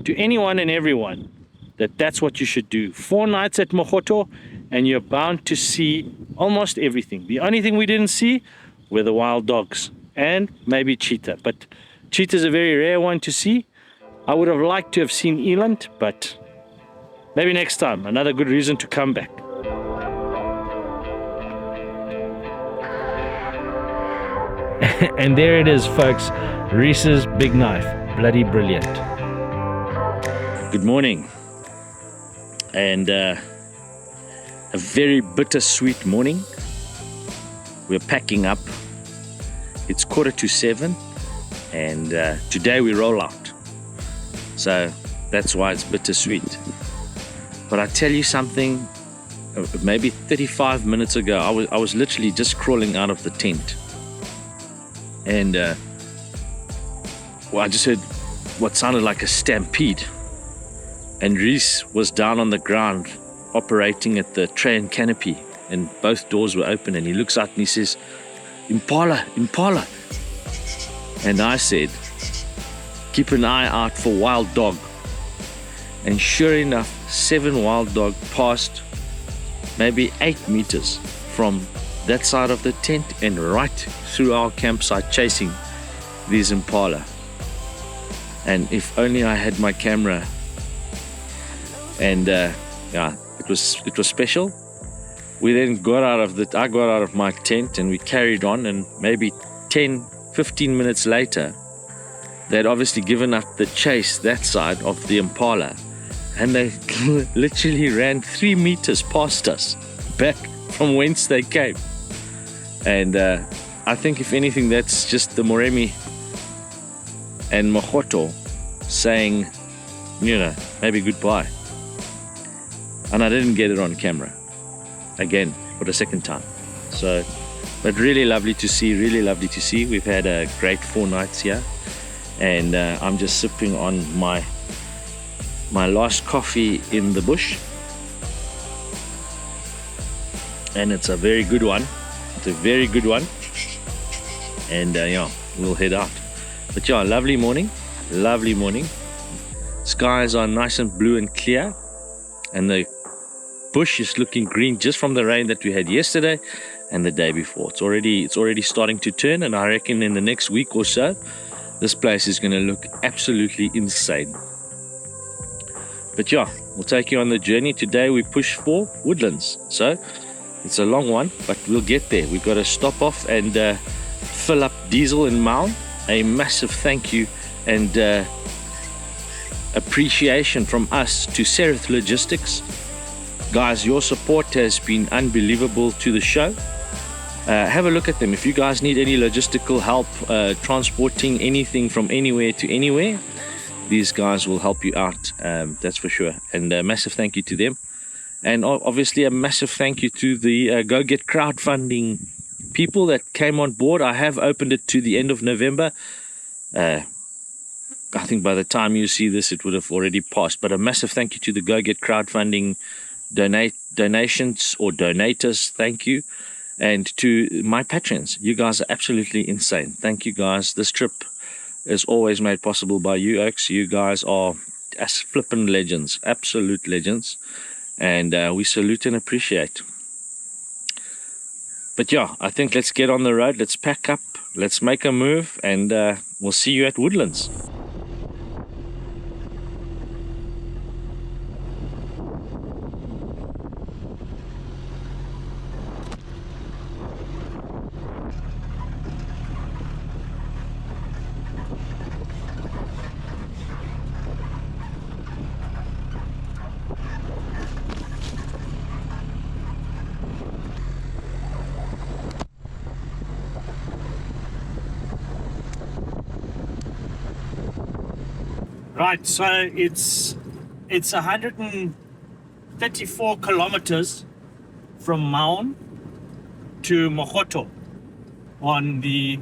to anyone and everyone that that's what you should do. 4 nights at Magotho, and you're bound to see almost everything. The only thing we didn't see were the wild dogs and maybe cheetah, but cheetah is a very rare one to see. I would have liked to have seen eland, but maybe next time. Another good reason to come back. And there it is, folks. Rhys's big knife. Bloody brilliant. Good morning. And a very bittersweet morning. We're packing up. It's 6:45, and today we roll out. So that's why it's bittersweet. But I tell you something, maybe 35 minutes ago, I was literally just crawling out of the tent. And well, I just heard what sounded like a stampede. And Rhys was down on the ground operating at the train canopy, and both doors were open, and he looks out and he says, Impala, Impala. And I said, keep an eye out for wild dog. And sure enough, 7 wild dog passed maybe 8 meters from that side of the tent and right through our campsite chasing these impala. And if only I had my camera. And yeah, it was special. We then I got out of my tent and we carried on, and maybe 10-15 minutes later they'd obviously given up the chase that side of the impala, and they literally ran 3 meters past us back from whence they came. And I think if anything, that's just the Moremi and Magotho saying, you know, maybe goodbye. And I didn't get it on camera again for the second time. So, but really lovely to see, really lovely to see. We've had a great 4 nights here, and I'm just sipping on my last coffee in the bush, and it's a very good one. It's a very good one. And yeah, we'll head out. But yeah, lovely morning, lovely morning. Skies are nice and blue and clear, and the bush is looking green just from the rain that we had yesterday and the day before. It's already starting to turn, and I reckon in the next week or so this place is going to look absolutely insane. But yeah, we'll take you on the journey. Today we push for Woodlands, so it's a long one, but we'll get there. We've got to stop off and fill up diesel in Maun. A massive thank you and appreciation from us to Sereth Logistics. Guys, your support has been unbelievable to the show. Have a look at them. If you guys need any logistical help transporting anything from anywhere to anywhere, these guys will help you out, that's for sure. And a massive thank you to them. And obviously a massive thank you to the Go Get crowdfunding people that came on board. I have opened it to the end of November. I think by the time you see this, it would have already passed. But a massive thank you to the Go Get crowdfunding donations or donators. Thank you. And to my patrons. You guys are absolutely insane. Thank you, guys. This trip is always made possible by you, Oaks. You guys are as flippin' legends, absolute legends. And we salute and appreciate. But yeah, I think let's get on the road. Let's pack up. Let's make a move. And we'll see you at Woodlands. Right, so it's 134 kilometers from Maun to Magotho on the,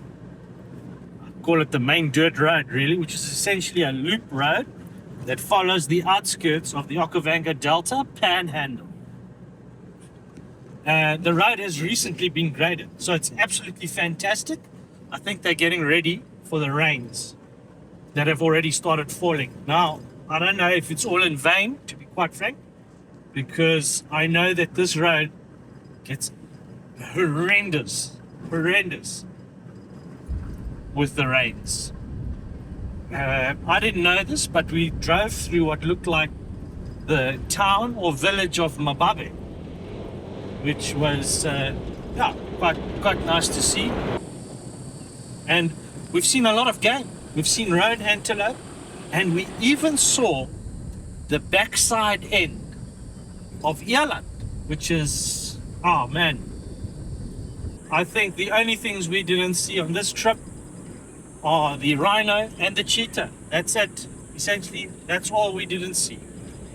I call it the main dirt road really, which is essentially a loop road that follows the outskirts of the Okavango Delta panhandle. The road has recently been graded, so it's absolutely fantastic. I think they're getting ready for the rains that have already started falling. Now, I don't know if it's all in vain, to be quite frank, because I know that this road gets horrendous with the rains. I didn't know this, but we drove through what looked like the town or village of Zimbabwe, which was yeah, quite nice to see. And we've seen a lot of game. We've seen road antelope, and we even saw the backside end of eland, which is, oh man, I think the only things we didn't see on this trip are the rhino and the cheetah. That's it. Essentially, that's all we didn't see.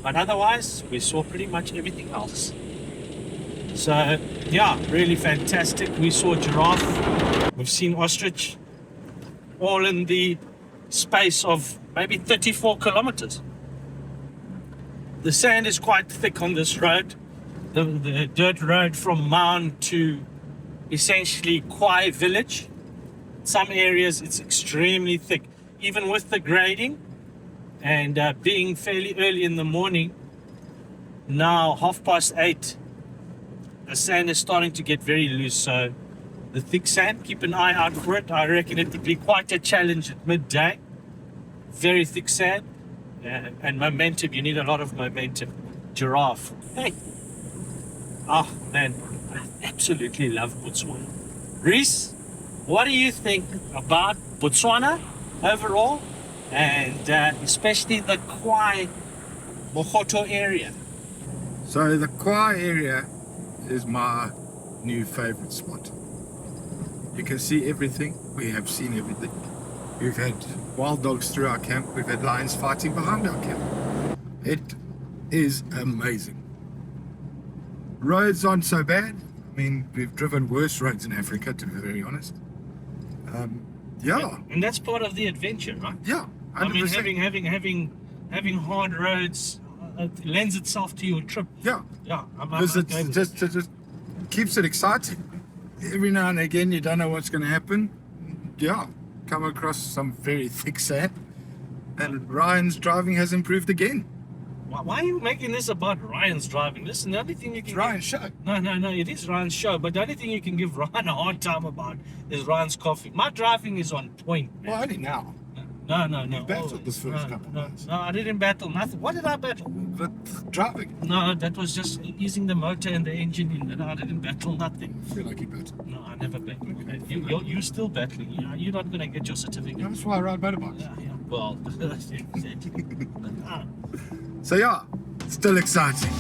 But otherwise, we saw pretty much everything else. So, yeah, really fantastic. We saw giraffe. We've seen ostrich, all in the space of maybe 34 kilometers. The sand is quite thick on this road. The dirt road from Maun to essentially Khwai village Some areas it's extremely thick, even with the grading and being fairly early in the morning. Now 8:30, the sand is starting to get very loose, so the thick sand, keep an eye out for it. I reckon it would be quite a challenge at midday. Very thick sand and momentum. You need a lot of momentum. Giraffe. Hey. Oh man, I absolutely love Botswana. Rhys, what do you think about Botswana overall, and especially the Khwai Magotho area? So the Khwai area is my new favorite spot. You can see everything. We have seen everything. We've had wild dogs through our camp. We've had lions fighting behind our camp. It is amazing. Roads aren't so bad. I mean, we've driven worse roads in Africa, to be very honest. Yeah. And that's part of the adventure, right? Yeah. 100%. I mean, having hard roads lends itself to your trip. Yeah. Yeah. Because it just keeps it exciting. Every now and again, you don't know what's going to happen. Yeah. Come across some very thick sand. And Ryan's driving has improved again. Why are you making this about Ryan's driving? Listen, the only thing you can... It's Ryan's show. No, it is Ryan's show, but the only thing you can give Ryan a hard time about is Ryan's coffee. My driving is on point, man. Well, only now. No. You battled this first couple of months. No, I didn't battle nothing. What did I battle? But driving. No, that was just using the motor and the engine in. No, I didn't battle nothing. I feel like you battled. No, I never battled. Okay. You're still battling. You're not going to get your certificate. That's why I ride motorbikes. Yeah. Well, So yeah, still exciting.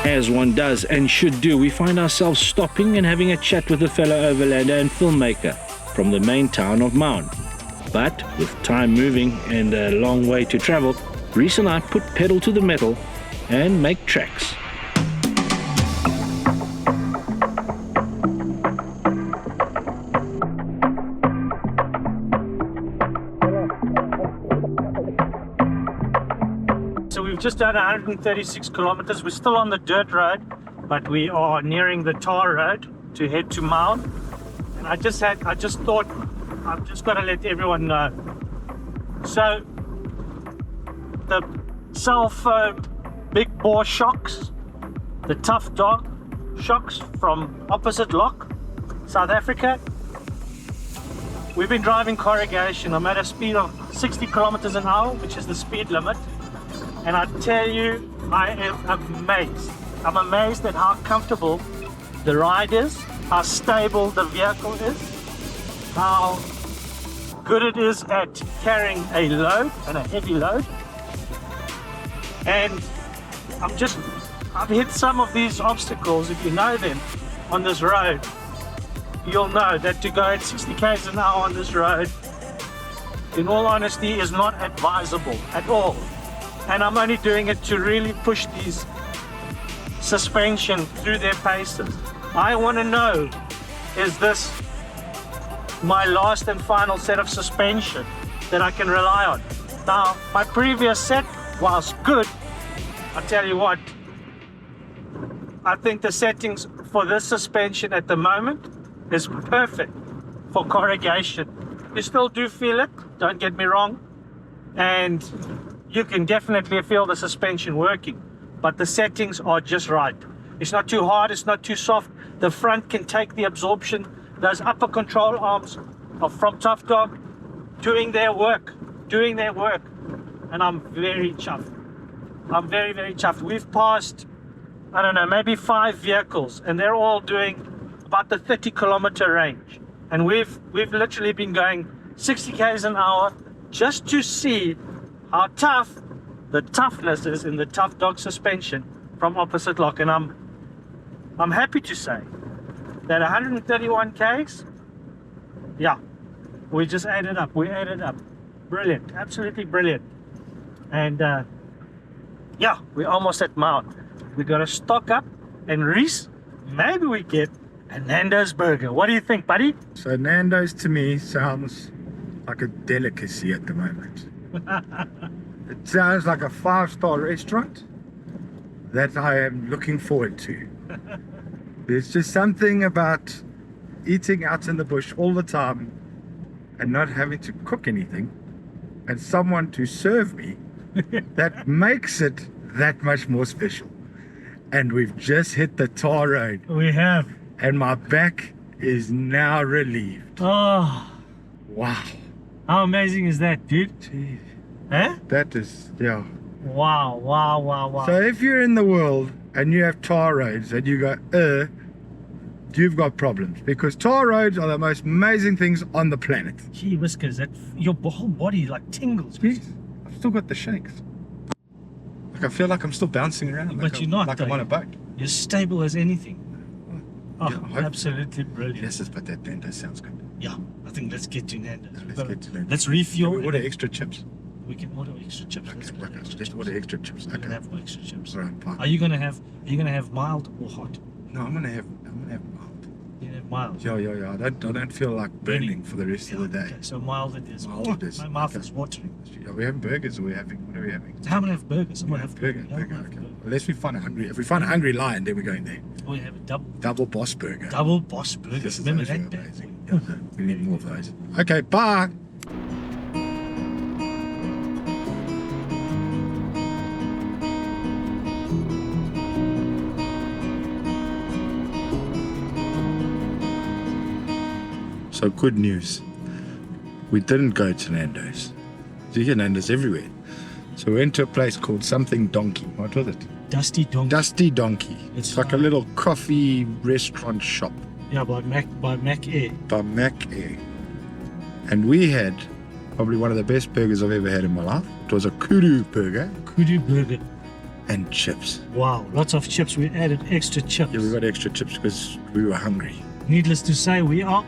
As one does and should do, we find ourselves stopping and having a chat with a fellow overlander and filmmaker from the main town of Maun. But with time moving and a long way to travel, Rhys and I put pedal to the metal and make tracks. So we've just done 136 kilometers. We're still on the dirt road, but we are nearing the tar road to head to Maun. And I just thought I've just got to let everyone know. So the self-foam big bore shocks, the tough dog shocks from opposite lock, South Africa. We've been driving corrugation. I'm at a speed of 60 kilometers an hour, which is the speed limit. And I tell you, I am amazed. I'm amazed at how comfortable the ride is, how stable the vehicle is, how good it is at carrying a load and a heavy load. And I've hit some of these obstacles, if you know them, on this road. You'll know that to go at 60 k's an hour on this road, in all honesty, is not advisable at all. And I'm only doing it to really push these suspension through their paces. I want to know, is this my last and final set of suspension that I can rely on? Now, my previous set, whilst good, I tell you what, I think the settings for this suspension at the moment is perfect for corrugation. You still do feel it, don't get me wrong, and you can definitely feel the suspension working, but the settings are just right. It's not too hard, it's not too soft. The front can take the absorption. Those upper control arms are from Tough Dog, doing their work. And I'm very chuffed. I'm very, very chuffed. We've passed, I don't know, maybe 5 vehicles, and they're all doing about the 30-kilometer range. And we've literally been going 60 k's an hour just to see how tough the toughness is in the tough dog suspension from opposite lock, and I'm happy to say that 131 k's, yeah, we just ate it up. We ate it up. Brilliant, absolutely brilliant. And yeah, we're almost at Mount. We got to stock up, and Rhys, maybe we get a Nando's burger. What do you think, buddy? So Nando's to me sounds like a delicacy at the moment. It sounds like a 5-star restaurant that I am looking forward to. There's just something about eating out in the bush all the time and not having to cook anything and someone to serve me that makes it that much more special. And we've just hit the tar road. We have. And my back is now relieved. Oh, Wow. how amazing is that, dude? Jeez. Eh? That is, yeah. Wow, wow, wow, wow. So if you're in the world and you have tar roads and you go, you've got problems, because tar roads are the most amazing things on the planet. Gee whiskers, that your whole body like tingles. Jeez, I've still got the shakes. Like I feel like I'm still bouncing around. But like you're not, Like though. I'm on a boat. You're stable as anything. Oh, Yeah, I hope- absolutely brilliant. Yes, but that Nando's sounds good. Yeah, I think let's get to Nando's. Let's get to Nando's. Let's refuel. Can we order extra chips? We can order extra chips. Let's order extra Let's chips. order extra chips. We're gonna have extra chips. All right, fine. Are you gonna have mild or hot? No, I'm gonna have mild. You're gonna have mild. Yeah. I don't feel like burning for the rest of the day. Okay, so mild it is. Mild it is. My mouth Okay. is watering. Are we having burgers or what are we having? I'm gonna have burgers. I'm gonna have Burger. Yeah, I'm Okay. gonna have burger. Unless we find a hungry, if we find a hungry lion, then we're going there. We have a Double boss burger. double boss burger. This is Remember those that? were bad amazing. boy? Yeah, we need more of those. Okay, bye. So good news. We didn't go to Nando's. You get Nando's everywhere. So we went to a place called something Donkey. What was it? Dusty Donkey. Dusty Donkey. It's It's like a little coffee restaurant shop Yeah, by Mac Air. by Mac Air. And we had probably one of the best burgers I've ever had in my life. It was a kudu burger Kudu burger. and chips. Wow, lots of chips. We added extra chips. Yeah, we got extra chips because we were hungry. Needless to say, we are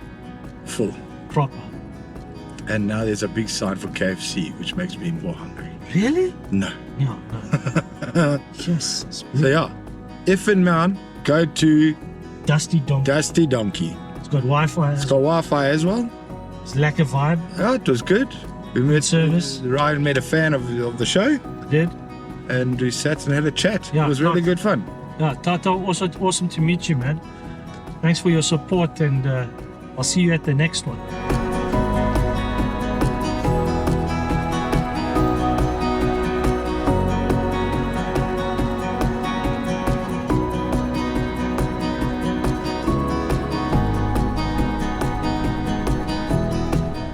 Full. proper. And now there's a big sign for KFC, which makes me more hungry. Really? No. Yeah, no. Yes. So yeah, if in Mount, go to Dusty Donkey. Dusty Donkey. It's got Wi-Fi. It's got Wi-Fi as well. It's lack of vibe. Oh, it was good. We met service. Ryan met a fan of the show, Did. and we sat and had a chat. Yeah, it was really nice. good fun. Yeah, Tata, also awesome to meet you, man. Thanks for your support, and I'll see you at the next one.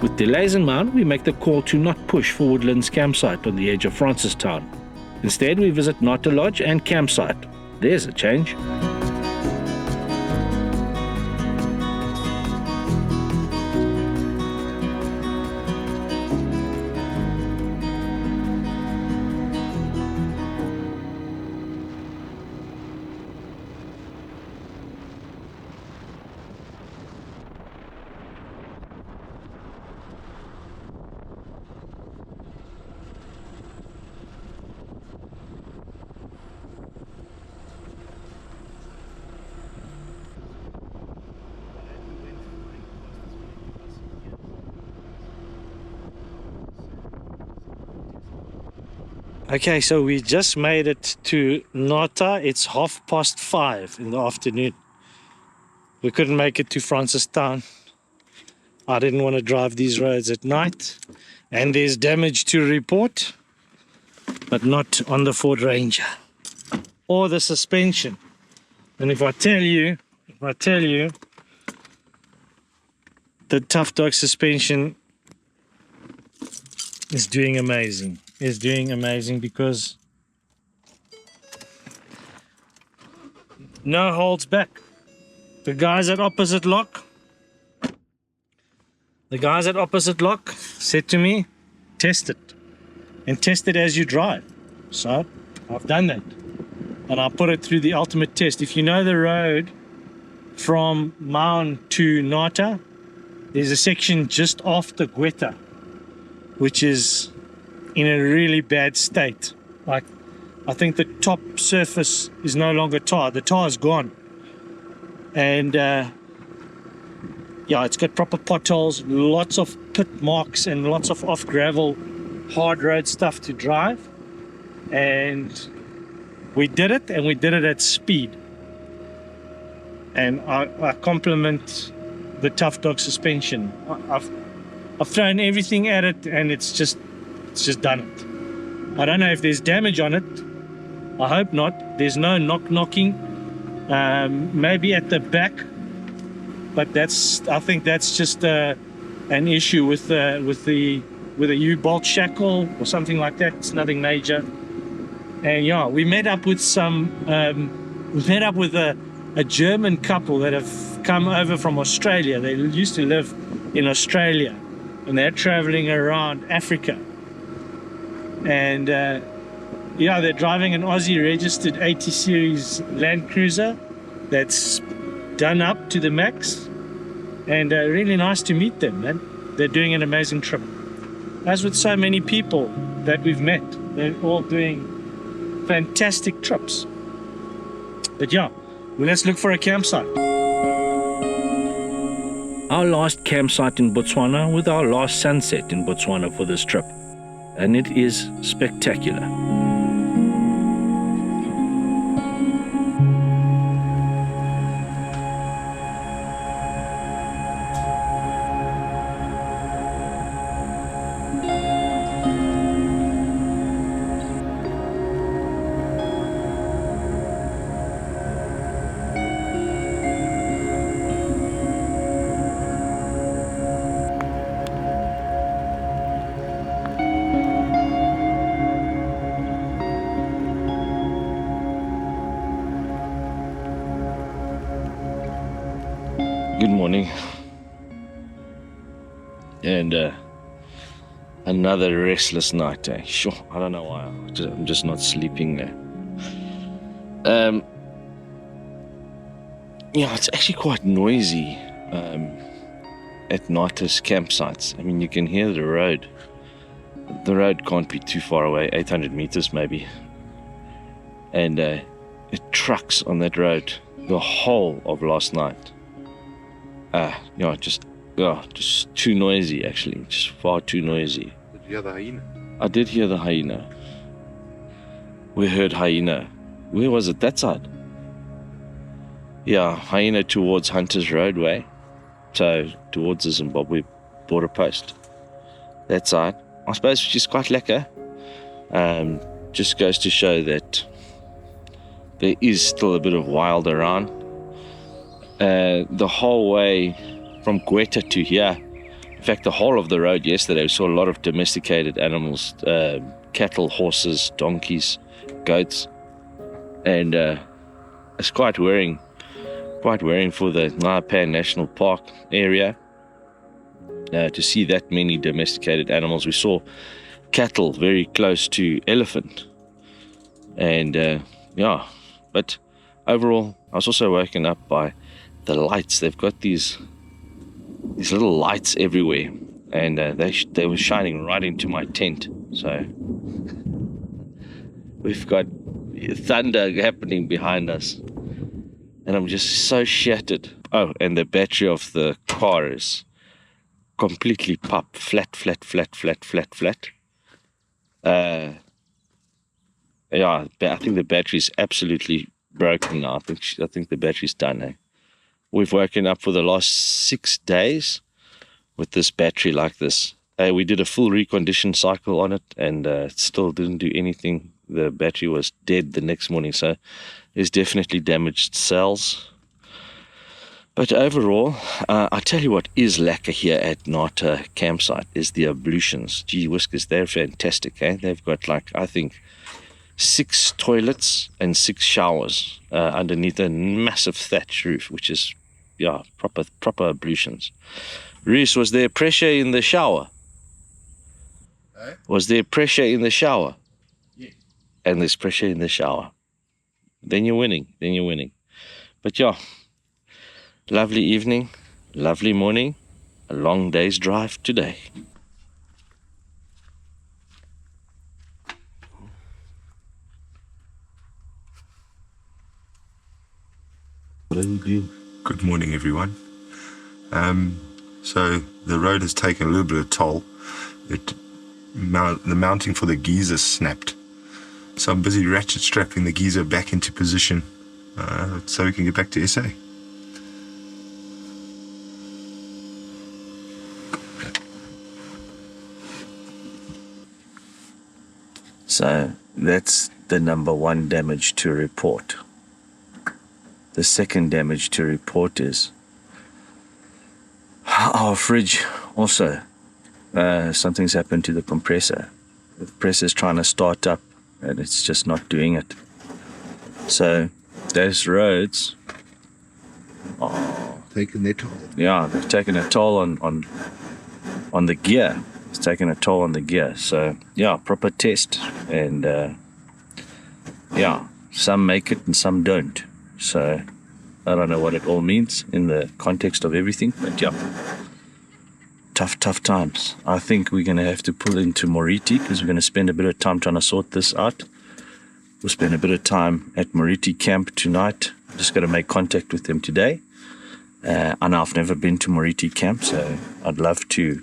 With delays in mind, we make the call to not push for Woodlands campsite on the edge of Francistown. Instead, we visit Nata Lodge and campsite. There's a change. Okay, so we just made it to Nata. It's 5:30 in the afternoon. We couldn't make it to Francistown. I didn't want to drive these roads at night. And there's damage to report, but not on the Ford Ranger or the suspension. And if I tell you, the Tough Dog suspension is doing amazing. Is doing amazing because no holds back. The guys at opposite lock said to me, test it, and test it as you drive. So I've done that, and I put it through the ultimate test. If you know the road from Maun to Nata, there's a section just after Gweta, which is in a really bad state. Like, I think the top surface is no longer tar. The tar is gone. And yeah, it's got proper potholes, lots of pit marks, and lots of off gravel, hard road stuff to drive. And we did it, and we did it at speed. And I compliment the Tough Dog suspension. I've thrown everything at it, and it's just done it. I don't know if there's damage on it. I hope not. There's no knocking. Maybe at the back, but I think that's just an issue with a U-bolt shackle or something like that. It's nothing major. And yeah, we met up with a German couple that have come over from Australia. They used to live in Australia, and they're traveling around Africa. And yeah, they're driving an Aussie registered 80 series Land Cruiser that's done up to the max, and really nice to meet them, man. They're doing an amazing trip. As with so many people that we've met, they're all doing fantastic trips. But yeah, well, let's look for a campsite. Our last campsite in Botswana with our last sunset in Botswana for this trip, and it is spectacular. Good morning. And another restless night, eh? Sure, I don't know why. I'm just not sleeping there. Yeah, it's actually quite noisy at Nata's campsites. I mean, you can hear the road. The road can't be too far away, 800 meters maybe. And it trucks on that road the whole of last night. Just too noisy, actually. Just far too noisy. Did you hear the hyena? I did hear the hyena. We heard hyena. Where was it? That side? Yeah, hyena towards Hunter's Roadway. So, towards the Zimbabwe border post. That side. I suppose which is quite lekker. Just goes to show that there is still a bit of wild around. The whole way from Gweta to here, in fact the whole of the road yesterday, we saw a lot of domesticated animals, cattle, horses, donkeys, goats, and it's quite worrying for the Naipan National Park area to see that many domesticated animals. We saw cattle very close to elephant, and yeah, but overall I was also woken up by the lights. They've got these little lights everywhere, and they were shining right into my tent. So we've got thunder happening behind us, and I'm just so shattered. Oh, and the battery of the car is completely popped, flat. Yeah, I think the battery's absolutely broken now. I think the battery's done, eh? We've woken up for the last 6 days with this battery like this. We did a full recondition cycle on it, and it still didn't do anything. The battery was dead the next morning, so there's definitely damaged cells. But overall, I tell you what is lacquer here at Nata campsite is the ablutions. Gee whiskers, they're fantastic, eh? They've got, like, I think 6 toilets and 6 showers underneath a massive thatch roof, which is, yeah, proper ablutions. Rhys, was there pressure in the shower? Eh? Was there pressure in the shower? Yes. and there's pressure in the shower, then you're winning. But yeah, lovely evening, lovely morning, a long day's drive today. Good morning, everyone. So the road has taken a little bit of toll. The mounting for the geyser snapped. So I'm busy ratchet strapping the geyser back into position so we can get back to SA. So that's the number one damage to report. The second damage to report is our fridge also. Something's happened to the compressor. The compressor's trying to start up and it's just not doing it. So those roads are Taking their toll. Yeah, they've taken a toll on the gear. It's taken a toll on the gear. So yeah, proper test. And yeah, some make it and some don't. So I don't know what it all means in the context of everything, but yeah, tough times. I think we're going to have to pull into Moriti because we're going to spend a bit of time trying to sort this out. We'll spend a bit of time at Moriti camp tonight. Just got to make contact with them today. And I've never been to Moriti camp, so I'd love to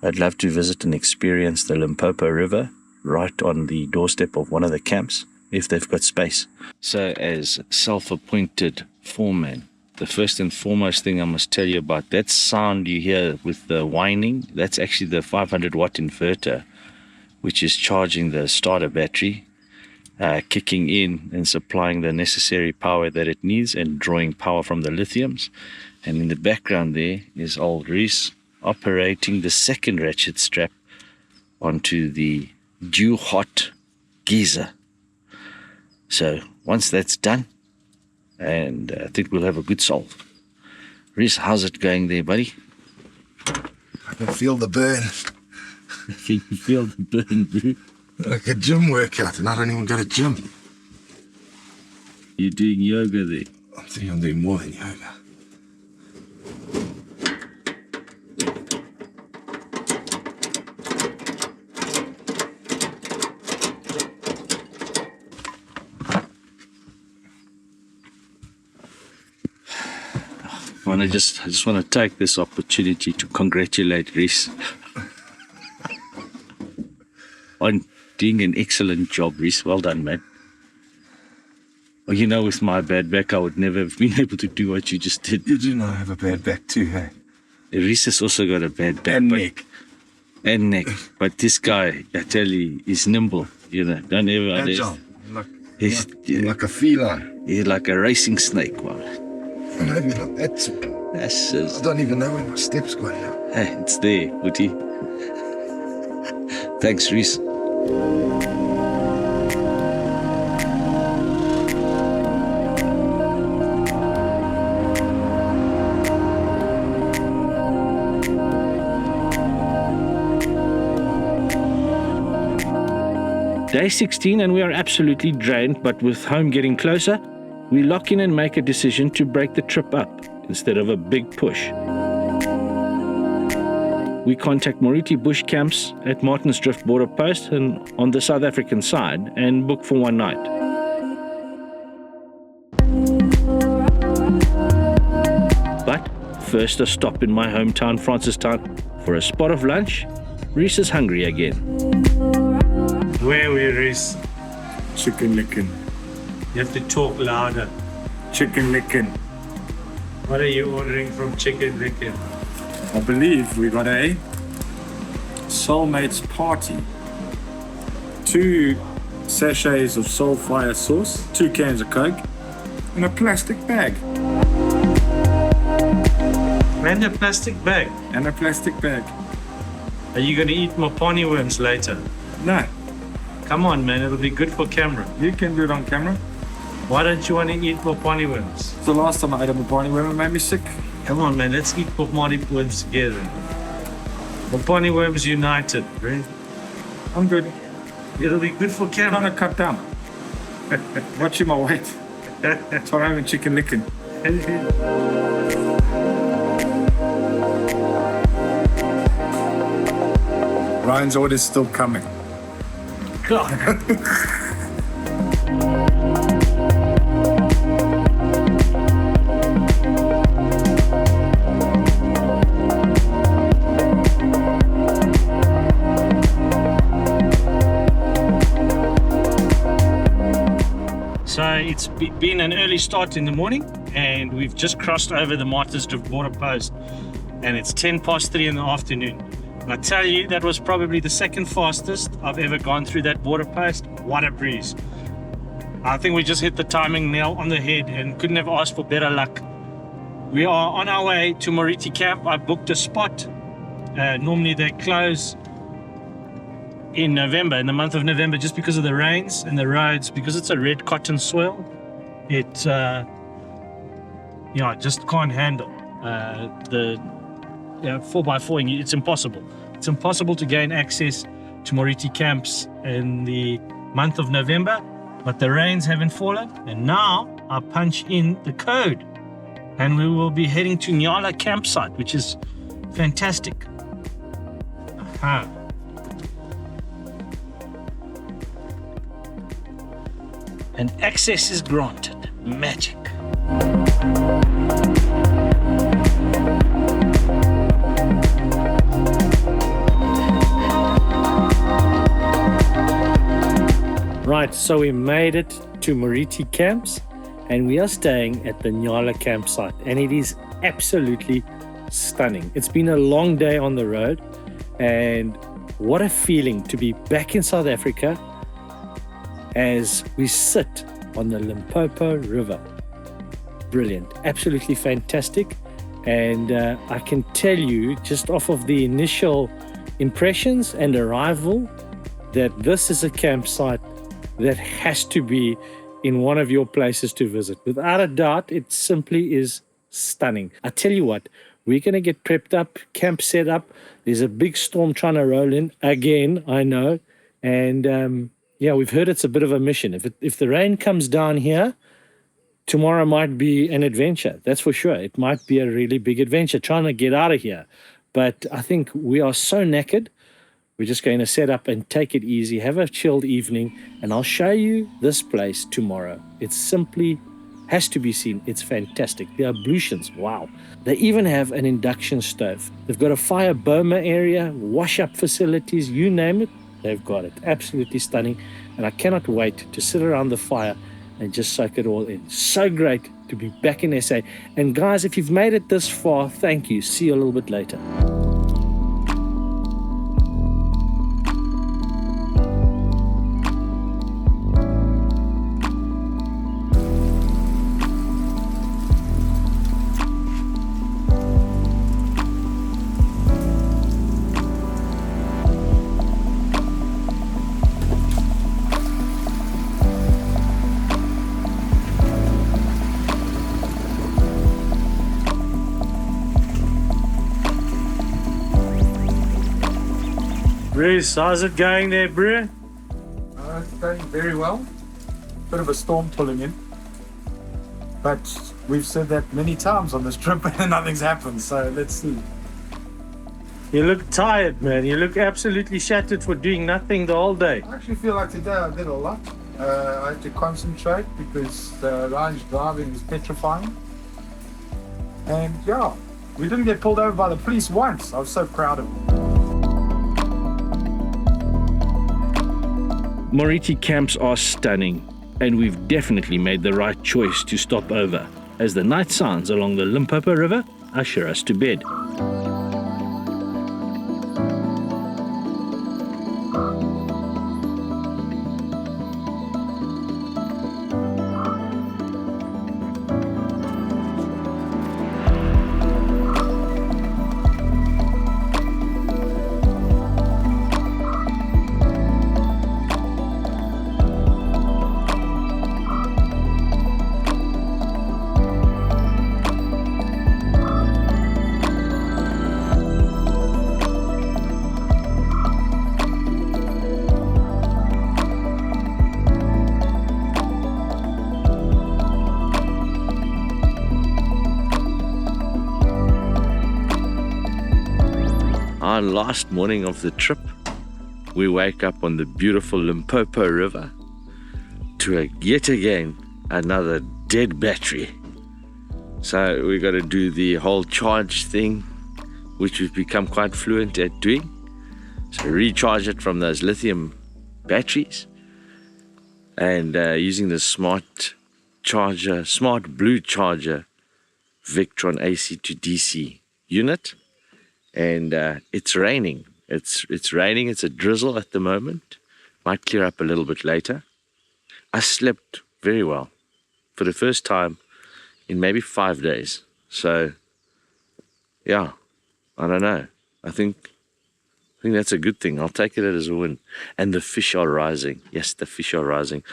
visit and experience the Limpopo River right on the doorstep of one of the camps if they've got space. So as self-appointed foreman, the first and foremost thing I must tell you about that sound you hear with the whining, that's actually the 500 watt inverter, which is charging the starter battery, kicking in and supplying the necessary power that it needs and drawing power from the lithiums. And in the background there is old Rhys operating the second ratchet strap onto the dew hot geyser. So once that's done, and I think we'll have a good solve. Rhys, how's it going there, buddy? I can feel the burn. Can you feel the burn, bro? Like a gym workout, and I don't even go to gym. You're doing yoga there? I think I'm doing more than yoga. I just want to take this opportunity to congratulate Rhys on doing an excellent job, Rhys. Well done, man. Well, you know, with my bad back, I would never have been able to do what you just did. You do not have a bad back too, hey? Rhys has also got a bad back. And neck. And neck. But this guy, I tell you, is nimble. You know, don't ever... Agile. Like a feline. He's like a racing snake, wow. Maybe not that. That's I don't even know where my steps go now. Hey, it's there, Uti. Thanks, Rhys. Day 16 and we are absolutely drained, but with home getting closer, we lock in and make a decision to break the trip up instead of a big push. We contact Moriti Bush camps at Martin's Drift border post and on the South African side and book for one night. But first a stop in my hometown, Francistown, for a spot of lunch. Rhys is hungry again. Where we, Rhys? Chicken licking. You have to talk louder. Chicken licking. What are you ordering from Chicken Lickin'? I believe we got a Soulmates Party. 2 sachets of Soulfire sauce, 2 cans of Coke, and a plastic bag. And a plastic bag. And a plastic bag. Are you going to eat more pony worms later? No. Come on, man, it'll be good for camera. You can do it on camera. Why don't you want to eat more pony worms? It's the last time I ate a pony worm, it made me sick. Come on, man, let's eat more pony worms together. More pony worms united, right? I'm good. It'll be good for camera. I'm gonna cut down. Watching my weight. That's why I'm having chicken licking. Ryan's order's still coming. So it's been an early start in the morning, and we've just crossed over the Martyrsdrift border post, and it's 3:10 in the afternoon. And I tell you, that was probably the second fastest I've ever gone through that border post. What a breeze. I think we just hit the timing nail on the head and couldn't have asked for better luck. We are on our way to Moriti Camp. I booked a spot. Normally they close in November, in the month of November, just because of the rains and the roads, because it's a red cotton soil. It just can't handle the 4x4. It's impossible. It's impossible to gain access to Moriti camps in the month of November, but the rains haven't fallen, and now I punch in the code and we will be heading to Nyala campsite, which is fantastic. Aha. And access is granted. Magic. Right, so we made it to Moriti camps, and we are staying at the Nyala campsite, and it is absolutely stunning. It's been a long day on the road, and what a feeling to be back in South Africa as we sit on the Limpopo River. Brilliant, absolutely fantastic. And I can tell you, just off of the initial impressions and arrival, that this is a campsite that has to be in one of your places to visit. Without a doubt, it simply is stunning. I tell you what, we're going to get prepped up, camp set up. There's a big storm trying to roll in again, I know. And we've heard it's a bit of a mission. If the rain comes down here, tomorrow might be an adventure. That's for sure. It might be a really big adventure trying to get out of here. But I think we are so knackered. We're just going to set up and take it easy, have a chilled evening, and I'll show you this place tomorrow. It simply has to be seen. It's fantastic. The ablutions, wow. They even have an induction stove. They've got a fire boma area, wash-up facilities, you name it, they've got it. Absolutely stunning. And I cannot wait to sit around the fire and just soak it all in. So great to be back in SA. And guys, if you've made it this far, thank you. See you a little bit later. Rhys, how's it going there, bro? It's going very well. Bit of a storm pulling in. But we've said that many times on this trip and nothing's happened, so let's see. You look tired, man. You look absolutely shattered for doing nothing the whole day. I actually feel like today I did a lot. I had to concentrate because the Ryan's driving was petrifying. And yeah, we didn't get pulled over by the police once. I was so proud of him. Moriti camps are stunning, and we've definitely made the right choice to stop over, as the night sounds along the Limpopo River usher us to bed. our last morning of the trip, we wake up on the beautiful Limpopo River to yet again another dead battery. So we got to do the whole charge thing, which we've become quite fluent at doing. So recharge it from those lithium batteries, and using the smart blue charger Victron AC to DC unit. And it's raining. It's raining. It's a drizzle at the moment. Might clear up a little bit later. I slept very well for the first time in maybe 5 days. So yeah, I don't know. I think that's a good thing. I'll take it as a win. And the fish are rising. Yes, the fish are rising.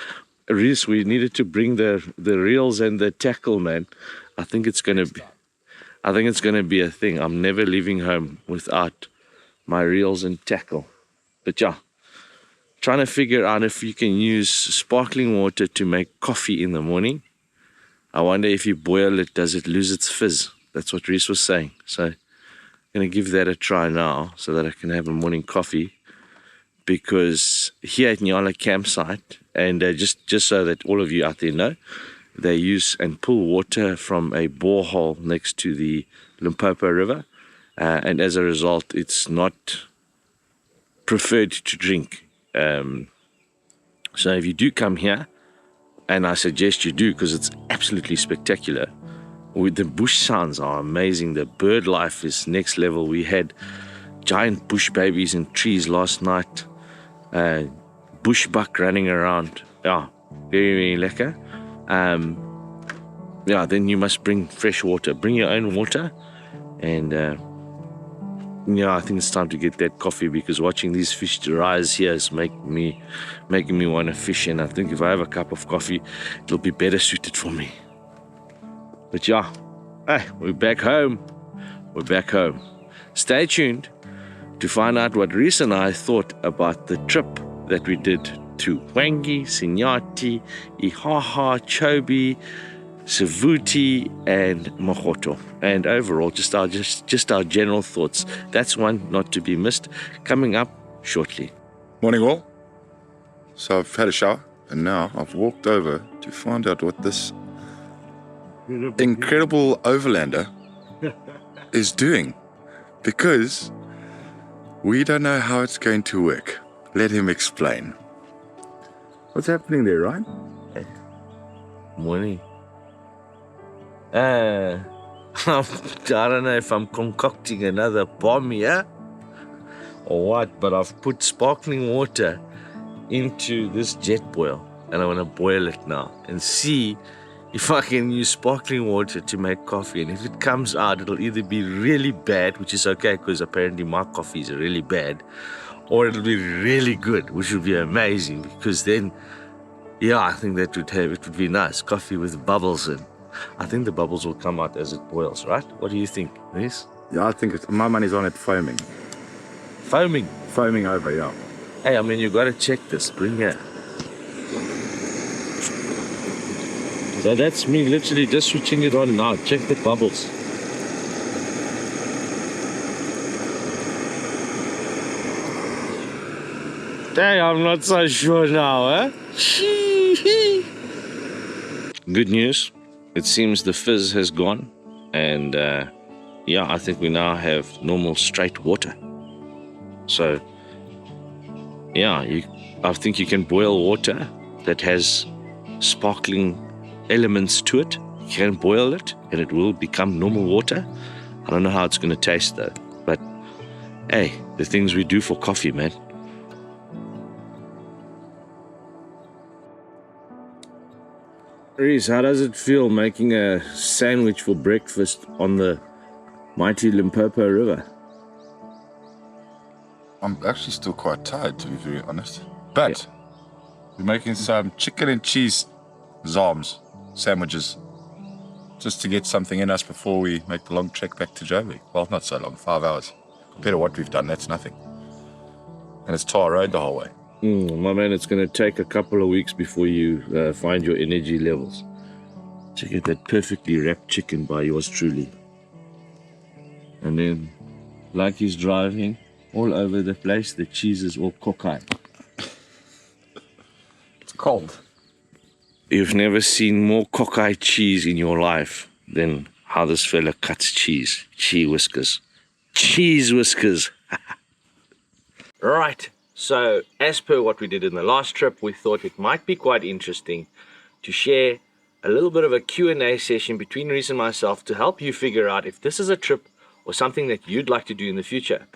Rhys, we needed to bring the reels and the tackle, man. I think it's gonna be a thing. I'm never leaving home without my reels and tackle. But yeah, trying to figure out if you can use sparkling water to make coffee in the morning. I wonder if you boil it, does it lose its fizz? That's what Rhys was saying. So I'm going to give that a try now so that I can have a morning coffee, because here at Nyala campsite, and just so that all of you out there know, they use and pull water from a borehole next to the Limpopo River, and as a result it's not preferred to drink. So if you do come here, and I suggest you do because it's absolutely spectacular. The bush sounds are amazing. The bird life is next level. We had giant bush babies in trees last night. Bush buck running around. Yeah, very, very lekker. Yeah, then you must bring fresh water. Bring your own water. And yeah, I think it's time to get that coffee, because watching these fish rise here is making me want to fish. And I think if I have a cup of coffee, it'll be better suited for me. But yeah, hey, we're back home. We're back home. Stay tuned to find out what Rhys and I thought about the trip that we did to Hwangi, Sinyati, Ihaha, Chobe, Savuti, and Magotho. And overall, just our general thoughts. That's one not to be missed, coming up shortly. Morning all. So I've had a shower, and now I've walked over to find out what this incredible overlander is doing, because we don't know how it's going to work. Let him explain. What's happening there, Ryan? Morning. I don't know if I'm concocting another bomb here or what, but I've put sparkling water into this jet boil, and I want to boil it now and see if I can use sparkling water to make coffee. And if it comes out, it'll either be really bad, which is okay because apparently my coffee is really bad, or it'll be really good, which would be amazing, because then, yeah, I think it would be nice. Coffee with bubbles in. I think the bubbles will come out as it boils, right? What do you think, Rhys? Yeah, I think my money's on it foaming. Foaming? Foaming over, yeah. Hey, I mean, you got to check this. Bring here. So that's me literally just switching it on now. Check the bubbles. Dang, I'm not so sure now, eh? Good news. It seems the fizz has gone, and yeah, I think we now have normal straight water. So yeah, I think you can boil water that has sparkling elements to it. You can boil it and it will become normal water. I don't know how it's going to taste though, but hey, the things we do for coffee, man. Rhys, how does it feel making a sandwich for breakfast on the mighty Limpopo River? I'm actually still quite tired, to be very honest. But we're making some chicken and cheese zams, sandwiches, just to get something in us before we make the long trek back to Joburg. Well, not so long, 5 hours. Compared to what we've done, that's nothing. And it's tar road the whole way. My man, it's going to take a couple of weeks before you find your energy levels. Check out that perfectly wrapped chicken by yours truly. And then, like he's driving, all over the place. The cheese is all Khwai. It's cold. You've never seen more Khwai cheese in your life than how this fella cuts cheese. Cheese whiskers. Cheese whiskers. Right, so as per what we did in the last trip, we thought it might be quite interesting to share a little bit of a Q&A session between Rhys and myself to help you figure out if this is a trip or something that you'd like to do in the future.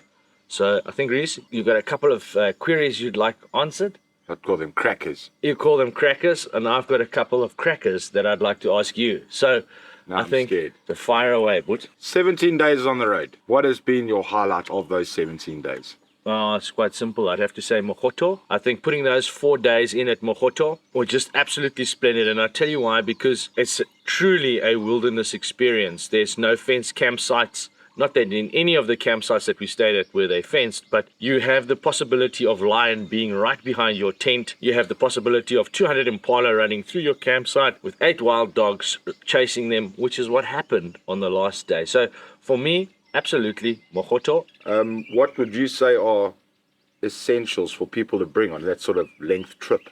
So I think, Rhys, you've got a couple of queries you'd like answered. I'd call them crackers. You call them crackers, and I've got a couple of crackers that I'd like to ask you. So Now I I'm think scared. the fire away, but 17 days on the road. What has been your highlight of those 17 days? it's quite simple. I'd have to say Magotho. I think putting those 4 days in at Magotho were just absolutely splendid. And I'll tell you why, because it's truly a wilderness experience. There's no fenced campsites. Not that in any of the campsites that we stayed at were they fenced, but you have the possibility of lion being right behind your tent. You have the possibility of 200 impala running through your campsite with 8 wild dogs chasing them, which is what happened on the last day. So for me, absolutely Magotho. What would you say are essentials for people to bring on that sort of length trip?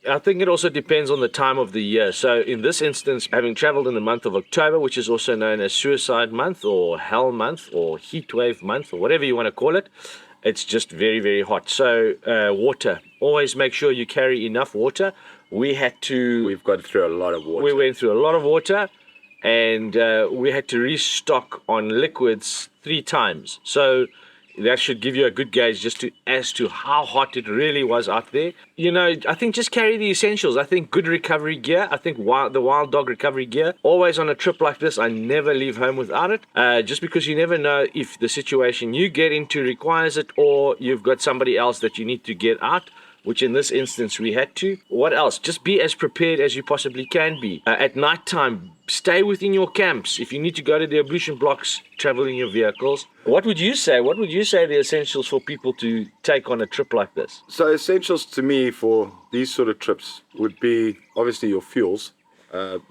I think it also depends on the time of the year. So in this instance, having traveled in the month of October, which is also known as suicide month or hell month or heat wave month or whatever you want to call it, it's just very, very hot. So water, always make sure you carry enough water. We've gone through a lot of water. We went through a lot of water, and we had to restock on liquids 3 times. So that should give you a good gauge as to how hot it really was out there. You know, I think just carry the essentials. I think good recovery gear. I think the wild dog recovery gear. Always on a trip like this, I never leave home without it. Just because you never know if the situation you get into requires it, or you've got somebody else that you need to get out, which in this instance we had to. What else? Just be as prepared as you possibly can be. At night time, stay within your camps. If you need to go to the ablution blocks, travel in your vehicles. What would you say? What would you say are the essentials for people to take on a trip like this? So essentials to me for these sort of trips would be obviously your fuels.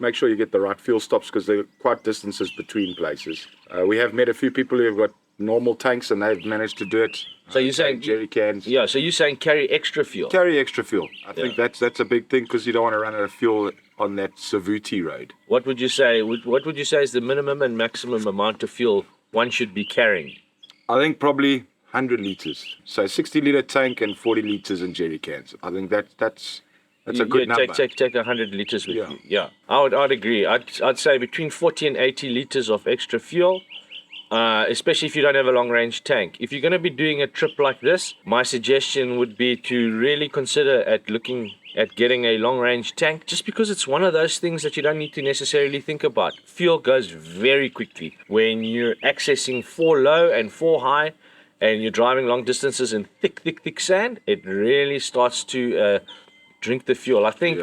Make sure you get the right fuel stops because there are quite distances between places. We have met a few people who have got normal tanks and they've managed to do it. So you're saying jerry cans? Yeah. So you're saying carry extra fuel. Carry extra fuel. I think that's a big thing because you don't want to run out of fuel on that Savuti road. What would you say? What would you say is the minimum and maximum amount of fuel one should be carrying? I think probably 100 liters. So 60-liter tank and 40 liters in jerry cans. I think that's a good number. Take 100 liters with you. Yeah, I'd agree. I'd say between 40 and 80 liters of extra fuel. Especially if you don't have a long-range tank. If you're going to be doing a trip like this, my suggestion would be to really consider looking at getting a long-range tank, just because it's one of those things that you don't need to necessarily think about. Fuel goes very quickly when you're accessing 4 low and 4 high, and you're driving long distances in thick sand. It really starts to drink the fuel. I think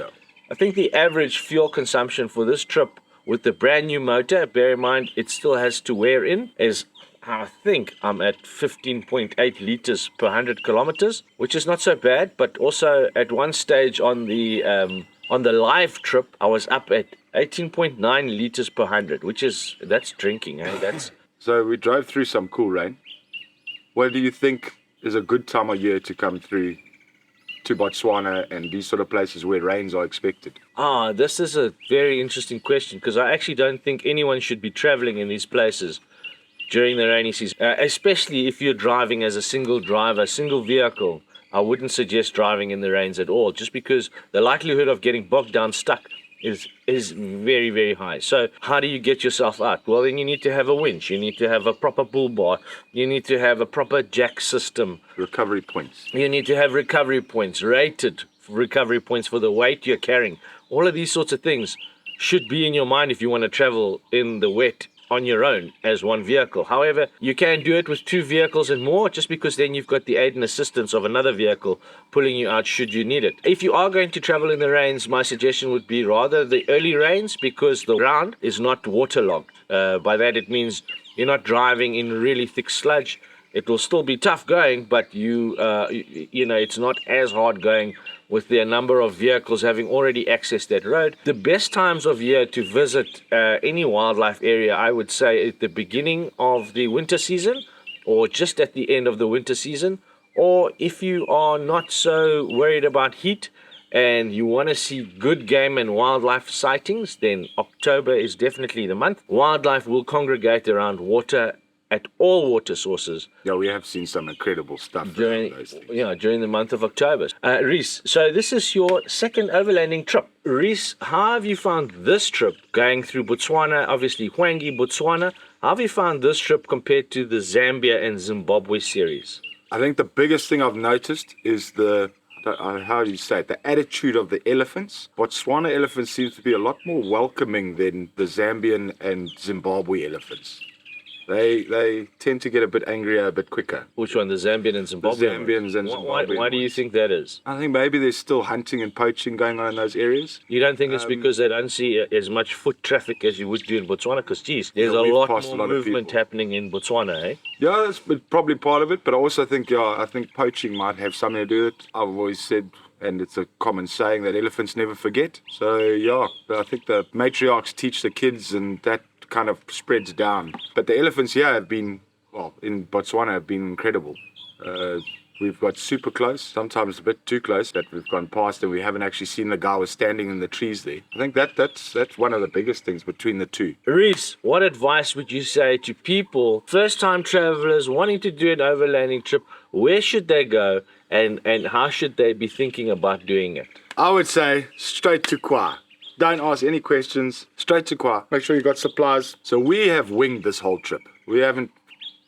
the average fuel consumption for this trip, with the brand new motor, bear in mind it still has to wear in, is I think I'm at 15.8 liters per 100 kilometers, which is not so bad. But also at one stage on the live trip, I was up at 18.9 liters per 100, that's drinking, eh? That's. So we drove through some cool rain. What do you think is a good time of year to come through to Botswana and these sort of places where rains are expected? This is a very interesting question, because I actually don't think anyone should be traveling in these places during the rainy season, especially if you're driving as a single driver, single vehicle. I wouldn't suggest driving in the rains at all, just because the likelihood of getting bogged down stuck is very, very high. So how do you get yourself out? Well, then you need to have a winch, you need to have a proper bull bar, you need to have a proper jack system. Recovery points. You need to have recovery points, rated recovery points for the weight you're carrying. All of these sorts of things should be in your mind if you want to travel in the wet on your own as one vehicle. However, you can do it with 2 vehicles and more, just because then you've got the aid and assistance of another vehicle pulling you out should you need it. If you are going to travel in the rains, my suggestion would be rather the early rains, because the ground is not waterlogged. By that it means you're not driving in really thick sludge. It will still be tough going, but it's not as hard going with the number of vehicles having already accessed that road. The best times of year to visit any wildlife area, I would say, at the beginning of the winter season or just at the end of the winter season, or if you are not so worried about heat and you want to see good game and wildlife sightings, then October is definitely the month. Wildlife will congregate around water at all water sources. Yeah, we have seen some incredible stuff during the month of October. Rhys, so this is your second overlanding trip. Rhys, how have you found this trip going through Botswana, obviously Hwangi, Botswana? How have you found this trip compared to the Zambia and Zimbabwe series? I think the biggest thing I've noticed is how do you say it, the attitude of the elephants. Botswana elephants seems to be a lot more welcoming than the Zambian and Zimbabwe elephants. They tend to get a bit angrier a bit quicker. Which one, the Zambian and Zimbabwe? The Zambians and Zimbabwe. Why do you think that is? I think maybe there's still hunting and poaching going on in those areas. You don't think it's because they don't see as much foot traffic as you would do in Botswana? Because, geez, there's a lot more movement happening in Botswana, eh? Yeah, that's probably part of it. But I also think, I think poaching might have something to do with it. I've always said, and it's a common saying, that elephants never forget. So, yeah, I think the matriarchs teach the kids, and that kind of spreads down. But the elephants here have been, in Botswana, have been incredible. We've got super close, sometimes a bit too close, that we've gone past and we haven't actually seen the guy was standing in the trees there. I think that's one of the biggest things between the two. Rhys, what advice would you say to people, first-time travelers wanting to do an overlanding trip? Where should they go and how should they be thinking about doing it? I would say straight to Khwai. Don't ask any questions, straight to Khwai. Make sure you got supplies. So we have winged this whole trip. We haven't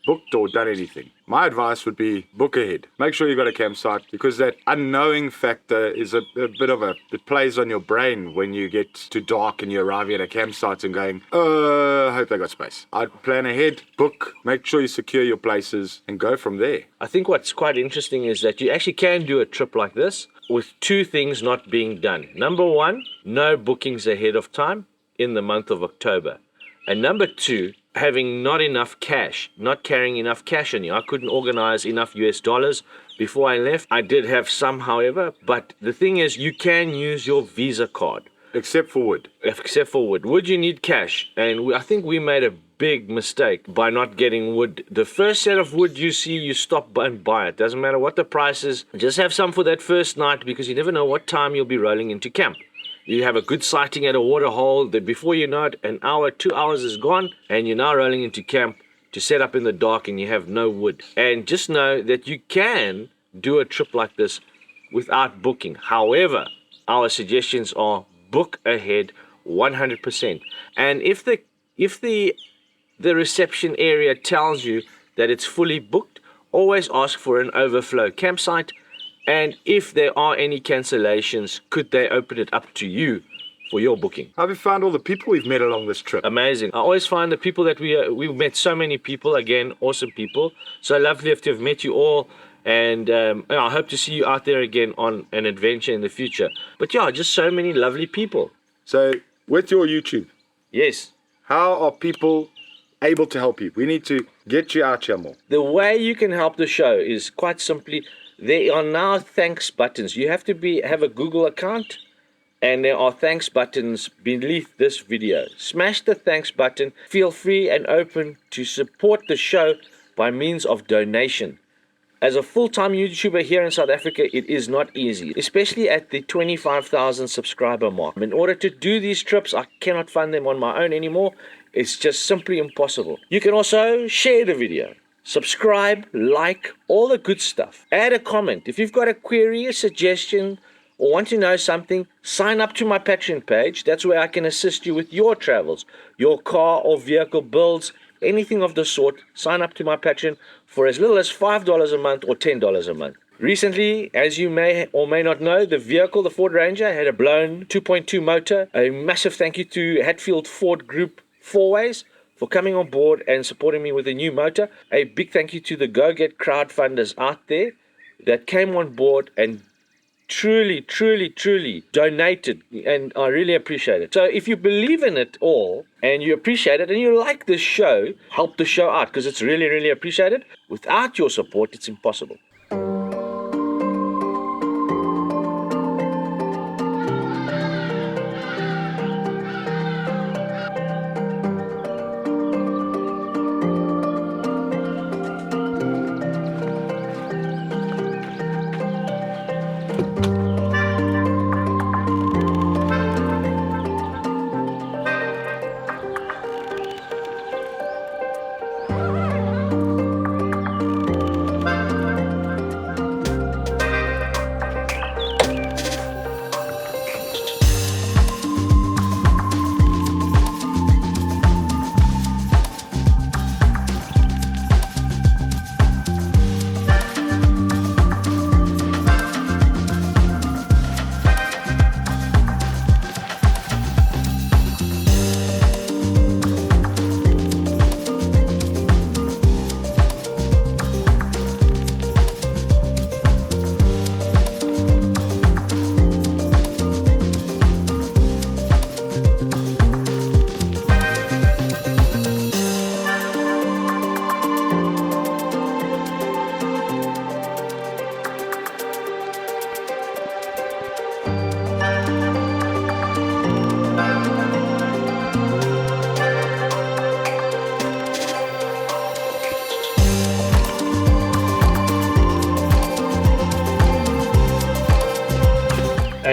booked or done anything. My advice would be book ahead. Make sure you got a campsite, because that unknowing factor is a bit of it plays on your brain when you get to dark and you're arriving at a campsite and going, I hope they got space. I'd plan ahead, book, make sure you secure your places and go from there. I think what's quite interesting is that you actually can do a trip like this with two things not being done. Number one, no bookings ahead of time in the month of October. And number two, having not enough cash, not carrying enough cash on you. I couldn't organize enough US dollars before I left. I did have some, however, but the thing is, you can use your Visa card. Except for wood. Except for wood. Wood, you need cash. And I think we made a big mistake by not getting wood. The first set of wood you see, you stop and buy it. Doesn't matter what the price is. Just have some for that first night, because you never know what time you'll be rolling into camp. You have a good sighting at a water hole, that before you know it, an hour, 2 hours is gone, and you're now rolling into camp to set up in the dark and you have no wood. And just know that you can do a trip like this without booking. However, our suggestions are book ahead 100%. And if the reception area tells you that it's fully booked, always ask for an overflow campsite. And if there are any cancellations, could they open it up to you for your booking? How have you found all the people we've met along this trip? Amazing. I always find the people that we've met so many people, again, awesome people. So lovely to have met you all. And I hope to see you out there again on an adventure in the future. But yeah, just so many lovely people. So with your YouTube, yes, how are people able to help you? We need to get you out here more. The way you can help the show is quite simply, there are now thanks buttons. You have to have a Google account, and there are thanks buttons beneath this video. Smash the thanks button. Feel free and open to support the show by means of donation. As a full-time YouTuber here in South Africa, it is not easy, especially at the 25,000 subscriber mark. In order to do these trips, I cannot fund them on my own anymore. It's just simply impossible. You can also share the video, subscribe, like, all the good stuff. Add a comment. If you've got a query, a suggestion, or want to know something, sign up to my Patreon page. That's where I can assist you with your travels, your car or vehicle builds, anything of the sort. Sign up to my Patreon for as little as $5 a month or $10 a month. Recently, as you may or may not know, the vehicle, the Ford Ranger, had a blown 2.2 motor. A massive thank you to Hatfield Ford Group 4Ways for coming on board and supporting me with a new motor. A big thank you to the Go Get crowdfunders out there that came on board and truly donated, and I really appreciate it. So if you believe in it all and you appreciate it and you like this show, help the show out, because it's really appreciated. Without your support, it's impossible.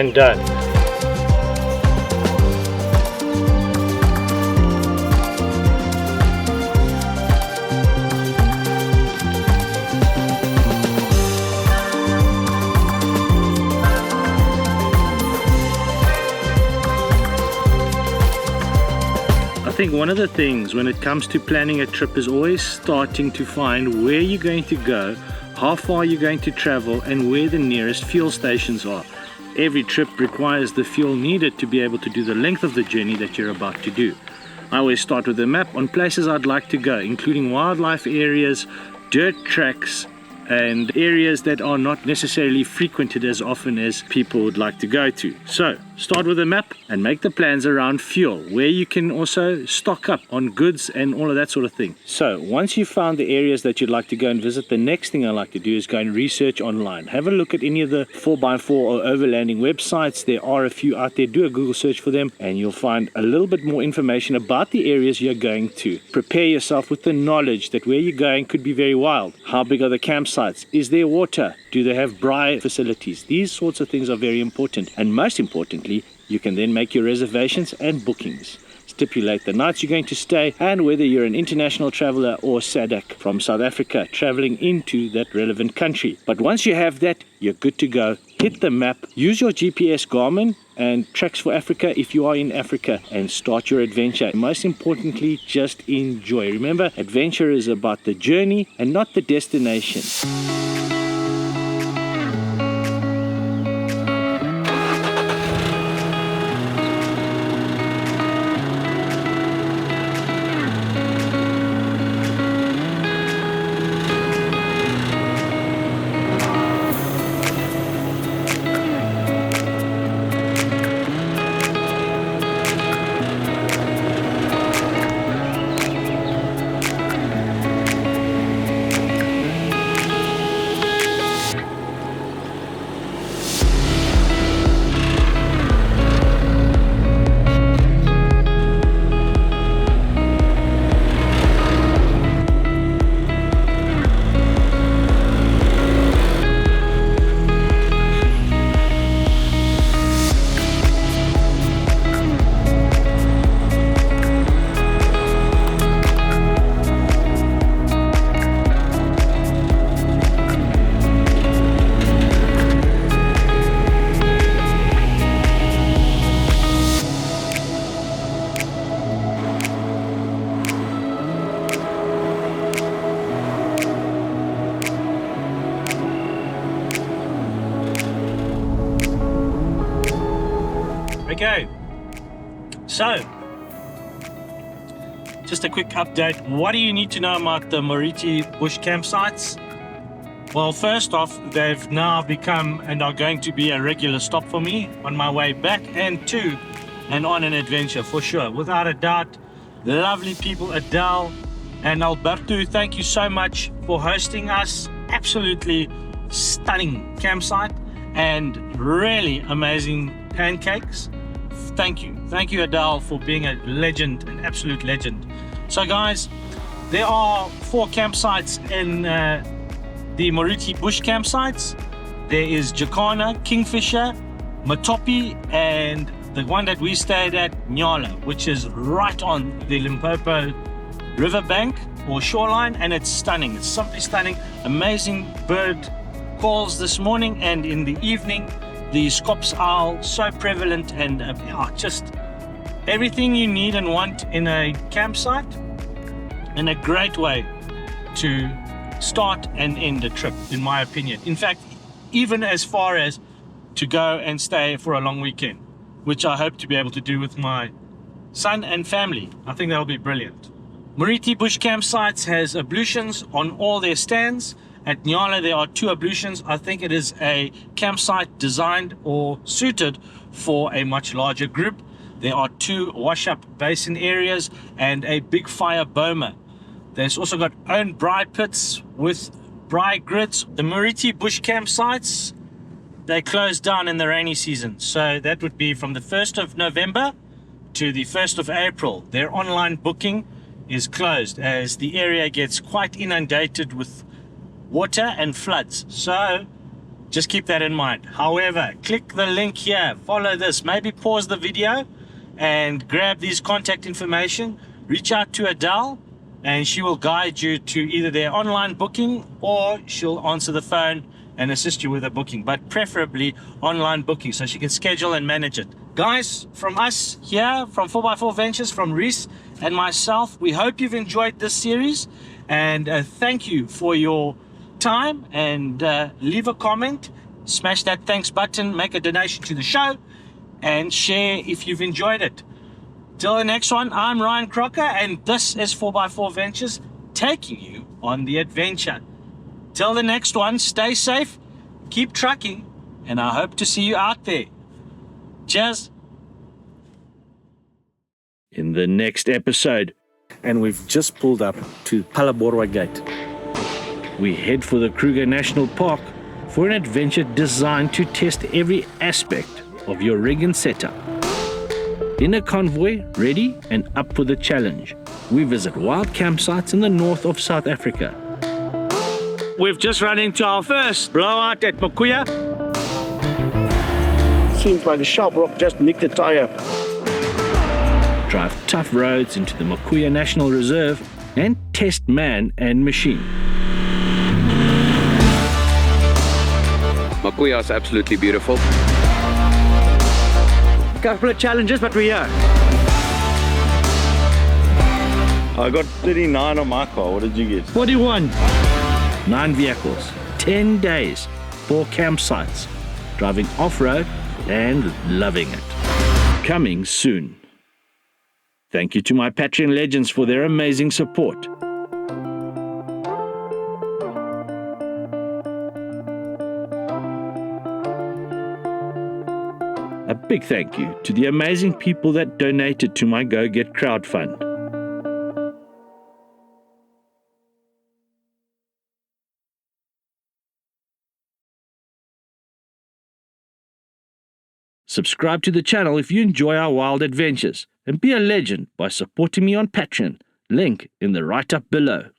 and done. I think one of the things when it comes to planning a trip is always starting to find where you're going to go, how far you're going to travel, and where the nearest fuel stations are. Every trip requires the fuel needed to be able to do the length of the journey that you're about to do. I always start with a map on places I'd like to go, including wildlife areas, dirt tracks, and areas that are not necessarily frequented as often as people would like to go to. So start with a map and make the plans around fuel, where you can also stock up on goods and all of that sort of thing. So once you've found the areas that you'd like to go and visit, the next thing I like to do is go and research online. Have a look at any of the 4x4 or overlanding websites. There are a few out there. Do a Google search for them and you'll find a little bit more information about the areas you're going to. Prepare yourself with the knowledge that where you're going could be very wild. How big are the campsites? Is there water? Do they have braai facilities? These sorts of things are very important. And most importantly, you can then make your reservations and bookings. Stipulate the nights you're going to stay and whether you're an international traveler or SADC from South Africa traveling into that relevant country. But once you have that, you're good to go. Hit the map, use your GPS Garmin and Tracks for Africa if you are in Africa, and start your adventure. Most importantly, just enjoy. Remember, adventure is about the journey and not the destination. Okay, so just a quick update. What do you need to know about the Moriti bush campsites? Well, first off, they've now become and are going to be a regular stop for me on my way back and to and on an adventure for sure, without a doubt. The lovely people, Adele and Alberto, thank you so much for hosting us. Absolutely stunning campsite and really amazing pancakes. Thank you Adele, for being a legend, an absolute legend. So guys, there are 4 campsites in the Moriti bush campsites. There is Jacana, Kingfisher, Matopi, and the one that we stayed at, Nyala, which is right on the Limpopo riverbank or shoreline, and it's stunning. It's simply stunning. Amazing bird calls this morning and in the evening. The Scops owl, so prevalent, and just everything you need and want in a campsite, and a great way to start and end a trip, in my opinion. In fact, even as far as to go and stay for a long weekend, which I hope to be able to do with my son and family. I think that'll be brilliant. Moriti Bush Campsites has ablutions on all their stands. At Nyala there are 2 ablutions. I think it is a campsite designed or suited for a much larger group. There are 2 wash-up basin areas and a big fire boma. There's also got own braai pits with braai grids. The Moriti Bush Campsites, they close down in the rainy season. So that would be from the 1st of November to the 1st of April. Their online booking is closed as the area gets quite inundated with water and floods. So Just keep that in mind. However, click the link here, follow this, maybe pause the video and grab these contact information, reach out to Adele, and she will guide you to either their online booking or she'll answer the phone and assist you with a booking, but preferably online booking so she can schedule and manage it. Guys, from us here, from 4x4 Ventures, from Rhys and myself, we hope you've enjoyed this series, and thank you for your time, and leave a comment, smash that thanks button, make a donation to the show, and share if you've enjoyed it. Till the next one, I'm Ryan Crocker, and this is 4x4 Ventures, taking you on the adventure. Till the next one, stay safe, keep trucking, and I hope to see you out there. Cheers. In the next episode, And we've just pulled up to Phalaborwa Gate. we head for the Kruger National Park for an adventure designed to test every aspect of your rig and setup. In a convoy, ready and up for the challenge, we visit wild campsites in the north of South Africa. We've just run into our first blowout at Makuya. Seems like a sharp rock just nicked the tire. Drive tough roads into the Makuya National Reserve and test man and machine. Makuya is absolutely beautiful. Couple of challenges, but we're here. I got 39 on my car. What did you get? 41. 9 vehicles, 10 days, 4 campsites, driving off-road and loving it. Coming soon. Thank you to my Patreon legends for their amazing support. A big thank you to the amazing people that donated to my Go Get crowdfund. Subscribe to the channel if you enjoy our wild adventures, and be a legend by supporting me on Patreon, link in the write-up below.